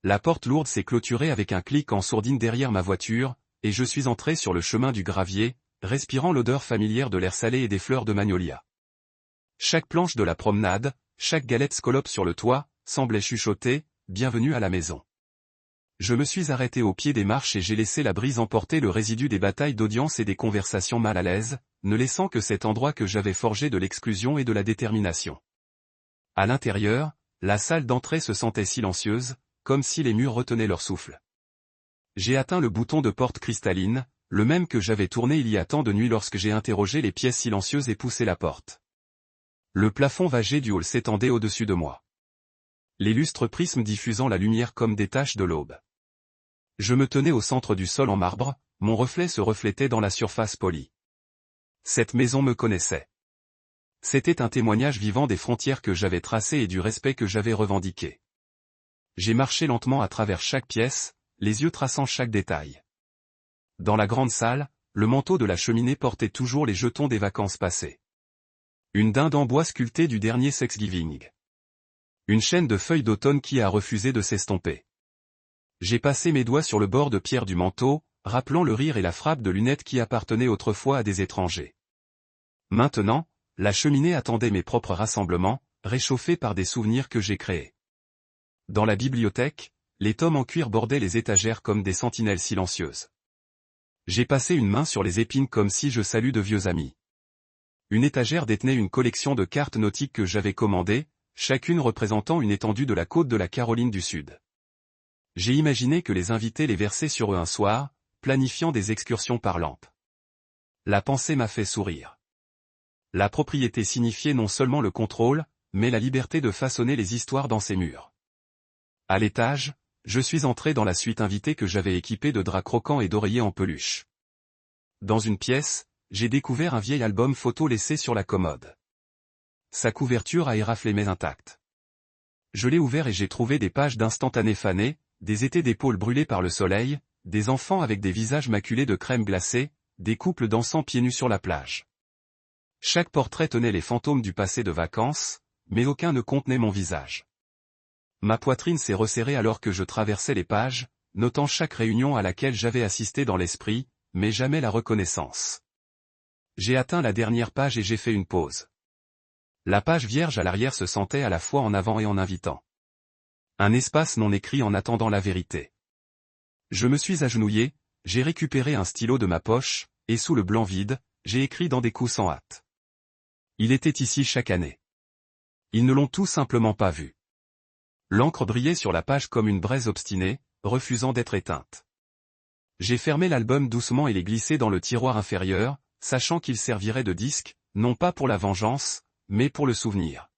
La porte lourde s'est clôturée avec un clic en sourdine derrière ma voiture, et je suis entré sur le chemin du gravier, respirant l'odeur familière de l'air salé et des fleurs de magnolia. Chaque planche de la promenade, chaque galette scalope sur le toit, semblait chuchoter, « Bienvenue à la maison ». Je me suis arrêté au pied des marches et j'ai laissé la brise emporter le résidu des batailles d'audience et des conversations mal à l'aise, ne laissant que cet endroit que j'avais forgé de l'exclusion et de la détermination. À l'intérieur, la salle d'entrée se sentait silencieuse, comme si les murs retenaient leur souffle. J'ai atteint le bouton de porte cristalline, le même que j'avais tourné il y a tant de nuits lorsque j'ai interrogé les pièces silencieuses et poussé la porte. Le plafond vagé du hall s'étendait au-dessus de moi. Les lustres prismes diffusant la lumière comme des taches de l'aube. Je me tenais au centre du sol en marbre, mon reflet se reflétait dans la surface polie. Cette maison me connaissait. C'était un témoignage vivant des frontières que j'avais tracées et du respect que j'avais revendiqué. J'ai marché lentement à travers chaque pièce, les yeux traçant chaque détail. Dans la grande salle, le manteau de la cheminée portait toujours les jetons des vacances passées. Une dinde en bois sculptée du dernier Thanksgiving. Une chaîne de feuilles d'automne qui a refusé de s'estomper. J'ai passé mes doigts sur le bord de pierre du manteau, rappelant le rire et la frappe de lunettes qui appartenaient autrefois à des étrangers. Maintenant, la cheminée attendait mes propres rassemblements, réchauffés par des souvenirs que j'ai créés. Dans la bibliothèque, les tomes en cuir bordaient les étagères comme des sentinelles silencieuses. J'ai passé une main sur les épines comme si je salue de vieux amis. Une étagère détenait une collection de cartes nautiques que j'avais commandées, chacune représentant une étendue de la côte de la Caroline du Sud. J'ai imaginé que les invités les versaient sur eux un soir, planifiant des excursions par lampe. La pensée m'a fait sourire. La propriété signifiait non seulement le contrôle, mais la liberté de façonner les histoires dans ces murs. À l'étage, je suis entré dans la suite invitée que j'avais équipée de draps croquants et d'oreillers en peluche. Dans une pièce, j'ai découvert un vieil album photo laissé sur la commode. Sa couverture a éraflé mais intacte. Je l'ai ouvert et j'ai trouvé des pages d'instantanés fanés, des étés d'épaules brûlées par le soleil, des enfants avec des visages maculés de crème glacée, des couples dansant pieds nus sur la plage. Chaque portrait tenait les fantômes du passé de vacances, mais aucun ne contenait mon visage. Ma poitrine s'est resserrée alors que je traversais les pages, notant chaque réunion à laquelle j'avais assisté dans l'esprit, mais jamais la reconnaissance. J'ai atteint la dernière page et j'ai fait une pause. La page vierge à l'arrière se sentait à la fois en avant et en invitant. Un espace non écrit en attendant la vérité. Je me suis agenouillé, j'ai récupéré un stylo de ma poche, et sous le blanc vide, j'ai écrit dans des coups sans hâte. Il était ici chaque année. Ils ne l'ont tout simplement pas vu. L'encre brillait sur la page comme une braise obstinée, refusant d'être éteinte. J'ai fermé l'album doucement et l'ai glissé dans le tiroir inférieur, sachant qu'il servirait de disque, non pas pour la vengeance, mais pour le souvenir.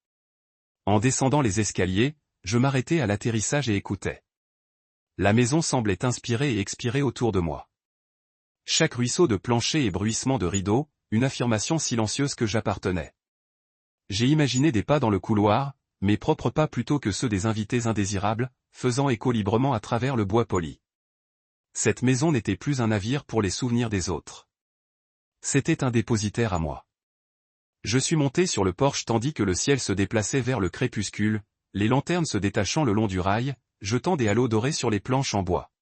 En descendant les escaliers, je m'arrêtais à l'atterrissage et écoutais. La maison semblait inspirer et expirer autour de moi. Chaque ruisseau de plancher et bruissement de rideaux, une affirmation silencieuse que j'appartenais. J'ai imaginé des pas dans le couloir, mes propres pas plutôt que ceux des invités indésirables, faisant écho librement à travers le bois poli. Cette maison n'était plus un navire pour les souvenirs des autres. C'était un dépositaire à moi. Je suis monté sur le porche tandis que le ciel se déplaçait vers le crépuscule, les lanternes se détachant le long du rail, jetant des halos dorés sur les planches en bois.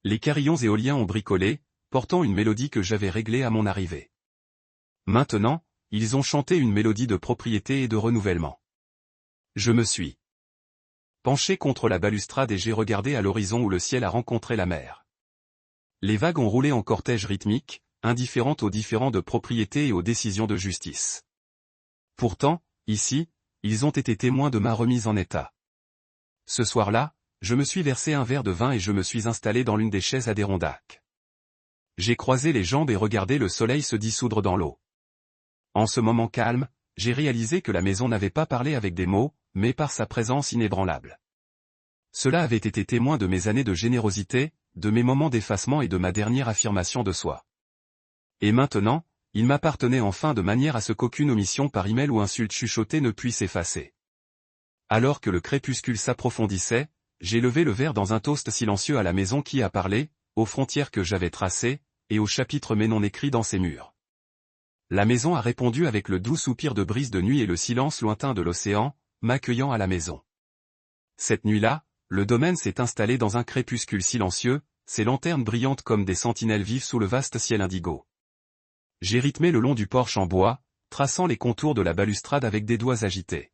Les carillons éoliens ont bricolé, portant une mélodie que j'avais réglée à mon arrivée. Maintenant, ils ont chanté une mélodie de propriété et de renouvellement. Je me suis penché contre la balustrade et j'ai regardé à l'horizon où le ciel a rencontré la mer. Les vagues ont roulé en cortège rythmique, indifférentes aux différends de propriété et aux décisions de justice. Pourtant, ici, ils ont été témoins de ma remise en état. Ce soir-là, je me suis versé un verre de vin et je me suis installé dans l'une des chaises Adirondack. J'ai croisé les jambes et regardé le soleil se dissoudre dans l'eau. En ce moment calme, j'ai réalisé que la maison n'avait pas parlé avec des mots, mais par sa présence inébranlable. Cela avait été témoin de mes années de générosité, de mes moments d'effacement et de ma dernière affirmation de soi. Et maintenant, il m'appartenait enfin de manière à ce qu'aucune omission par email ou insulte chuchotée ne puisse effacer. Alors que le crépuscule s'approfondissait, j'ai levé le verre dans un toast silencieux à la maison qui a parlé, aux frontières que j'avais tracées, et aux chapitres mais non écrits dans ses murs. La maison a répondu avec le doux soupir de brise de nuit et le silence lointain de l'océan, m'accueillant à la maison. Cette nuit-là, le domaine s'est installé dans un crépuscule silencieux, ses lanternes brillantes comme des sentinelles vives sous le vaste ciel indigo. J'ai rythmé le long du porche en bois, traçant les contours de la balustrade avec des doigts agités.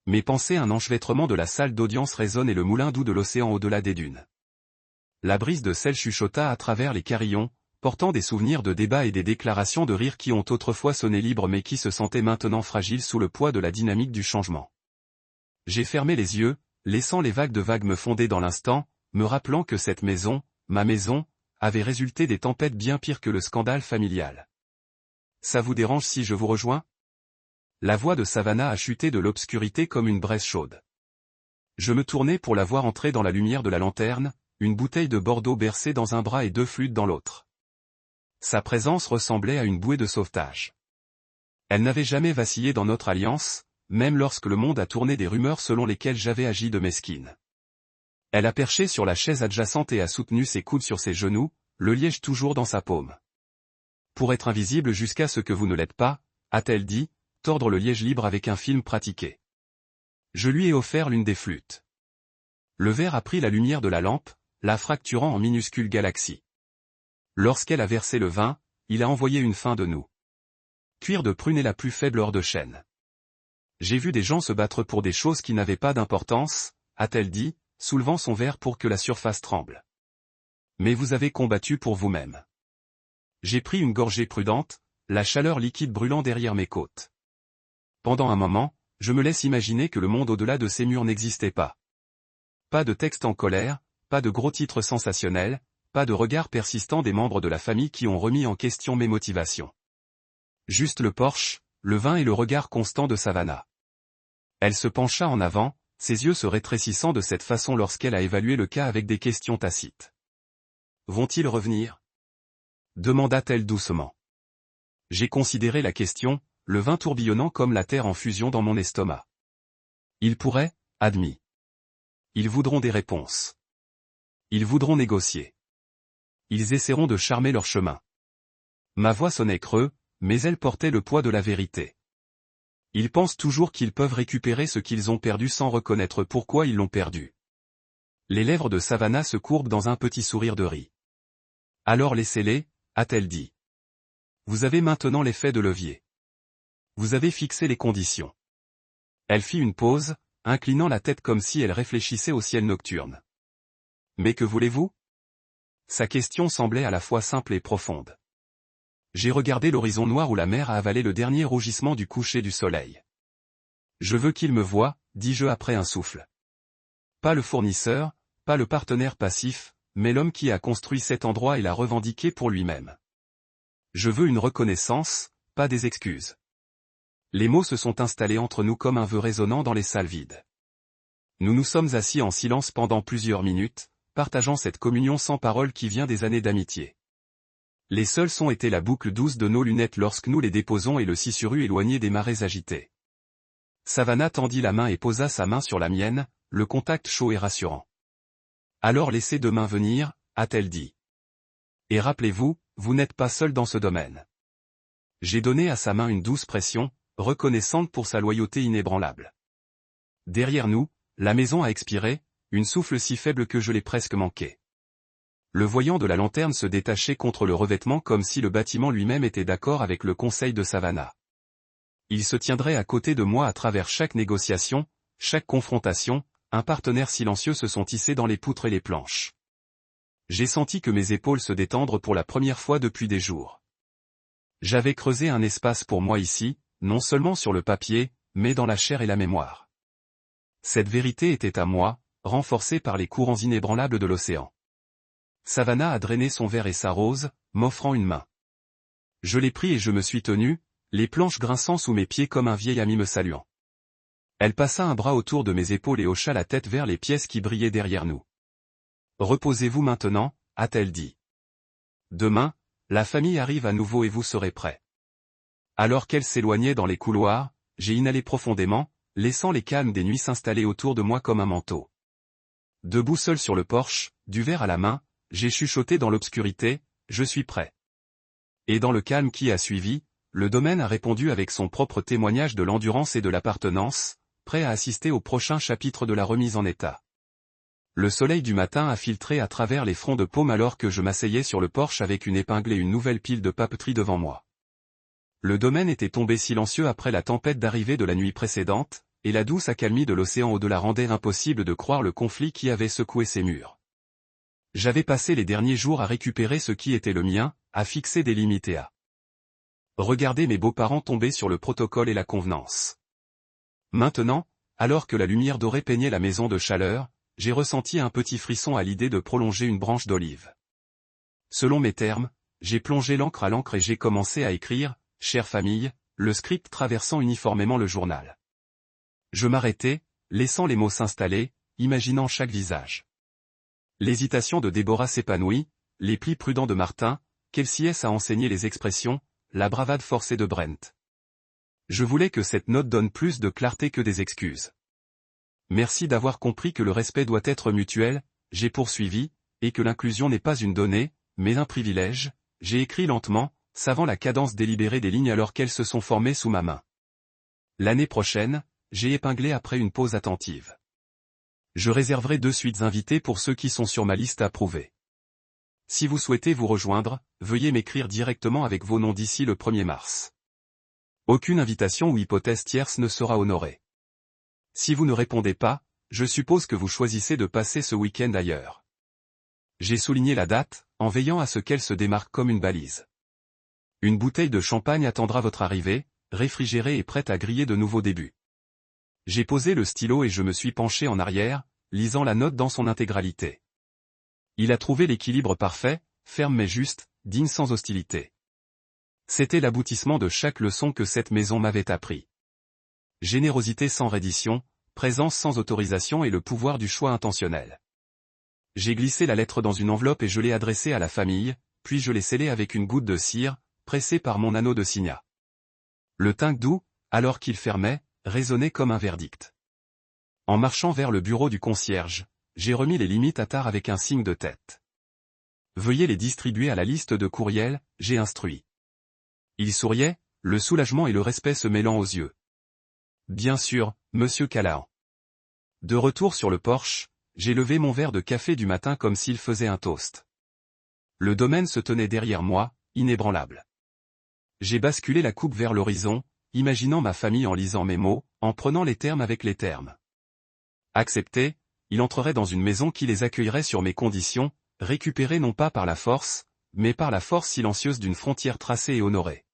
Mes pensées un enchevêtrement de la salle d'audience résonne et le moulin doux de l'océan au-delà des dunes. La brise de sel chuchota à travers les carillons, portant des souvenirs de débats et des déclarations de rire qui ont autrefois sonné libres mais qui se sentaient maintenant fragiles sous le poids de la dynamique du changement. J'ai fermé les yeux, laissant les vagues de vagues me fonder dans l'instant, me rappelant que cette maison, ma maison, avait résulté des tempêtes bien pires que le scandale familial. Ça vous dérange si je vous rejoins? La voix de Savannah a chuté de l'obscurité comme une braise chaude. Je me tournai pour la voir entrer dans la lumière de la lanterne, une bouteille de Bordeaux bercée dans un bras et 2 flûtes dans l'autre. Sa présence ressemblait à une bouée de sauvetage. Elle n'avait jamais vacillé dans notre alliance, même lorsque le monde a tourné des rumeurs selon lesquelles j'avais agi de mesquine. Elle a perché sur la chaise adjacente et a soutenu ses coudes sur ses genoux, le liège toujours dans sa paume. Pour être invisible jusqu'à ce que vous ne l'êtes pas, a-t-elle dit, tordre le liège libre avec un film pratiqué. Je lui ai offert l'une des flûtes. Le verre a pris la lumière de la lampe, la fracturant en minuscules galaxies. Lorsqu'elle a versé le vin, il a envoyé une fin de nous. Cuir de prune est la plus faible hors de chaîne. J'ai vu des gens se battre pour des choses qui n'avaient pas d'importance, a-t-elle dit, soulevant son verre pour que la surface tremble. Mais vous avez combattu pour vous-même. J'ai pris une gorgée prudente, la chaleur liquide brûlant derrière mes côtes. Pendant un moment, je me laisse imaginer que le monde au-delà de ces murs n'existait pas. Pas de texte en colère, pas de gros titres sensationnels, pas de regard persistant des membres de la famille qui ont remis en question mes motivations. Juste le porche, le vin et le regard constant de Savannah. Elle se pencha en avant, ses yeux se rétrécissant de cette façon lorsqu'elle a évalué le cas avec des questions tacites. Vont-ils revenir? Demanda-t-elle doucement. J'ai considéré la question, le vin tourbillonnant comme la terre en fusion dans mon estomac. Ils pourraient, admis. Ils voudront des réponses. Ils voudront négocier. Ils essaieront de charmer leur chemin. Ma voix sonnait creux, mais elle portait le poids de la vérité. Ils pensent toujours qu'ils peuvent récupérer ce qu'ils ont perdu sans reconnaître pourquoi ils l'ont perdu. Les lèvres de Savannah se courbent dans un petit sourire de riz. Alors laissez-les, a-t-elle dit. Vous avez maintenant l'effet de levier. Vous avez fixé les conditions. Elle fit une pause, inclinant la tête comme si elle réfléchissait au ciel nocturne. Mais que voulez-vous? Sa question semblait à la fois simple et profonde. J'ai regardé l'horizon noir où la mer a avalé le dernier rougissement du coucher du soleil. Je veux qu'il me voie, dis-je après un souffle. Pas le fournisseur, pas le partenaire passif, mais l'homme qui a construit cet endroit et l'a revendiqué pour lui-même. Je veux une reconnaissance, pas des excuses. Les mots se sont installés entre nous comme un vœu résonnant dans les salles vides. Nous nous sommes assis en silence pendant plusieurs minutes, partageant cette communion sans parole qui vient des années d'amitié. Les seuls sons étaient la boucle douce de nos lunettes lorsque nous les déposons et le sisuru éloigné des marées agitées. Savannah tendit la main et posa sa main sur la mienne, le contact chaud et rassurant. Alors laissez demain venir, a-t-elle dit. Et rappelez-vous, vous n'êtes pas seul dans ce domaine. J'ai donné à sa main une douce pression, reconnaissante pour sa loyauté inébranlable. Derrière nous, la maison a expiré, une souffle si faible que je l'ai presque manqué. Le voyant de la lanterne se détachait contre le revêtement comme si le bâtiment lui-même était d'accord avec le conseil de Savannah. Il se tiendrait à côté de moi à travers chaque négociation, chaque confrontation, un partenaire silencieux se sont tissés dans les poutres et les planches. J'ai senti que mes épaules se détendre pour la première fois depuis des jours. J'avais creusé un espace pour moi ici, non seulement sur le papier, mais dans la chair et la mémoire. Cette vérité était à moi, renforcée par les courants inébranlables de l'océan. Savannah a drainé son verre et sa rose, m'offrant une main. Je l'ai pris et je me suis tenu, les planches grinçant sous mes pieds comme un vieil ami me saluant. Elle passa un bras autour de mes épaules et hocha la tête vers les pièces qui brillaient derrière nous. Reposez-vous maintenant, a-t-elle dit. Demain, la famille arrive à nouveau et vous serez prêts. Alors qu'elle s'éloignait dans les couloirs, j'ai inhalé profondément, laissant les calmes des nuits s'installer autour de moi comme un manteau. Debout seul sur le porche, du verre à la main, j'ai chuchoté dans l'obscurité, je suis prêt. Et dans le calme qui a suivi, le domaine a répondu avec son propre témoignage de l'endurance et de l'appartenance, prêt à assister au prochain chapitre de la remise en état. Le soleil du matin a filtré à travers les fronts de paume alors que je m'asseyais sur le porche avec une épingle et une nouvelle pile de papeterie devant moi. Le domaine était tombé silencieux après la tempête d'arrivée de la nuit précédente, et la douce accalmie de l'océan au-delà rendait impossible de croire le conflit qui avait secoué ses murs. J'avais passé les derniers jours à récupérer ce qui était le mien, à fixer des limites et à regarder mes beaux-parents tomber sur le protocole et la convenance. Maintenant, alors que la lumière dorée peignait la maison de chaleur, j'ai ressenti un petit frisson à l'idée de prolonger une branche d'olive. Selon mes termes, j'ai plongé l'encre à l'encre et j'ai commencé à écrire, chère famille, le script traversant uniformément le journal. Je m'arrêtais, laissant les mots s'installer, imaginant chaque visage. L'hésitation de Déborah s'épanouit, les plis prudents de Martin, Kelsiès a enseigné les expressions, la bravade forcée de Brent. Je voulais que cette note donne plus de clarté que des excuses. Merci d'avoir compris que le respect doit être mutuel, j'ai poursuivi, et que l'inclusion n'est pas une donnée, mais un privilège, j'ai écrit lentement, savant la cadence délibérée des lignes alors qu'elles se sont formées sous ma main. L'année prochaine, j'ai épinglé après une pause attentive. Je réserverai 2 suites invitées pour ceux qui sont sur ma liste approuvée. Si vous souhaitez vous rejoindre, veuillez m'écrire directement avec vos noms d'ici le 1er mars. Aucune invitation ou hypothèse tierce ne sera honorée. Si vous ne répondez pas, je suppose que vous choisissez de passer ce week-end ailleurs. J'ai souligné la date, en veillant à ce qu'elle se démarque comme une balise. Une bouteille de champagne attendra votre arrivée, réfrigérée et prête à griller de nouveaux débuts. J'ai posé le stylo et je me suis penché en arrière, lisant la note dans son intégralité. Il a trouvé l'équilibre parfait, ferme mais juste, digne sans hostilité. C'était l'aboutissement de chaque leçon que cette maison m'avait appris. Générosité sans reddition, présence sans autorisation et le pouvoir du choix intentionnel. J'ai glissé la lettre dans une enveloppe et je l'ai adressée à la famille, puis je l'ai scellée avec une goutte de cire, pressée par mon anneau de signat. Le tinc doux, alors qu'il fermait, résonnait comme un verdict. En marchant vers le bureau du concierge, j'ai remis les limites à tard avec un signe de tête. Veuillez les distribuer à la liste de courriels, j'ai instruit. Il souriait, le soulagement et le respect se mêlant aux yeux. Bien sûr, monsieur Callahan. De retour sur le porche, j'ai levé mon verre de café du matin comme s'il faisait un toast. Le domaine se tenait derrière moi, inébranlable. J'ai basculé la coupe vers l'horizon, imaginant ma famille en lisant mes mots, en prenant les termes avec les termes. Acceptés, il entrerait dans une maison qui les accueillerait sur mes conditions, récupérées non pas par la force, mais par la force silencieuse d'une frontière tracée et honorée.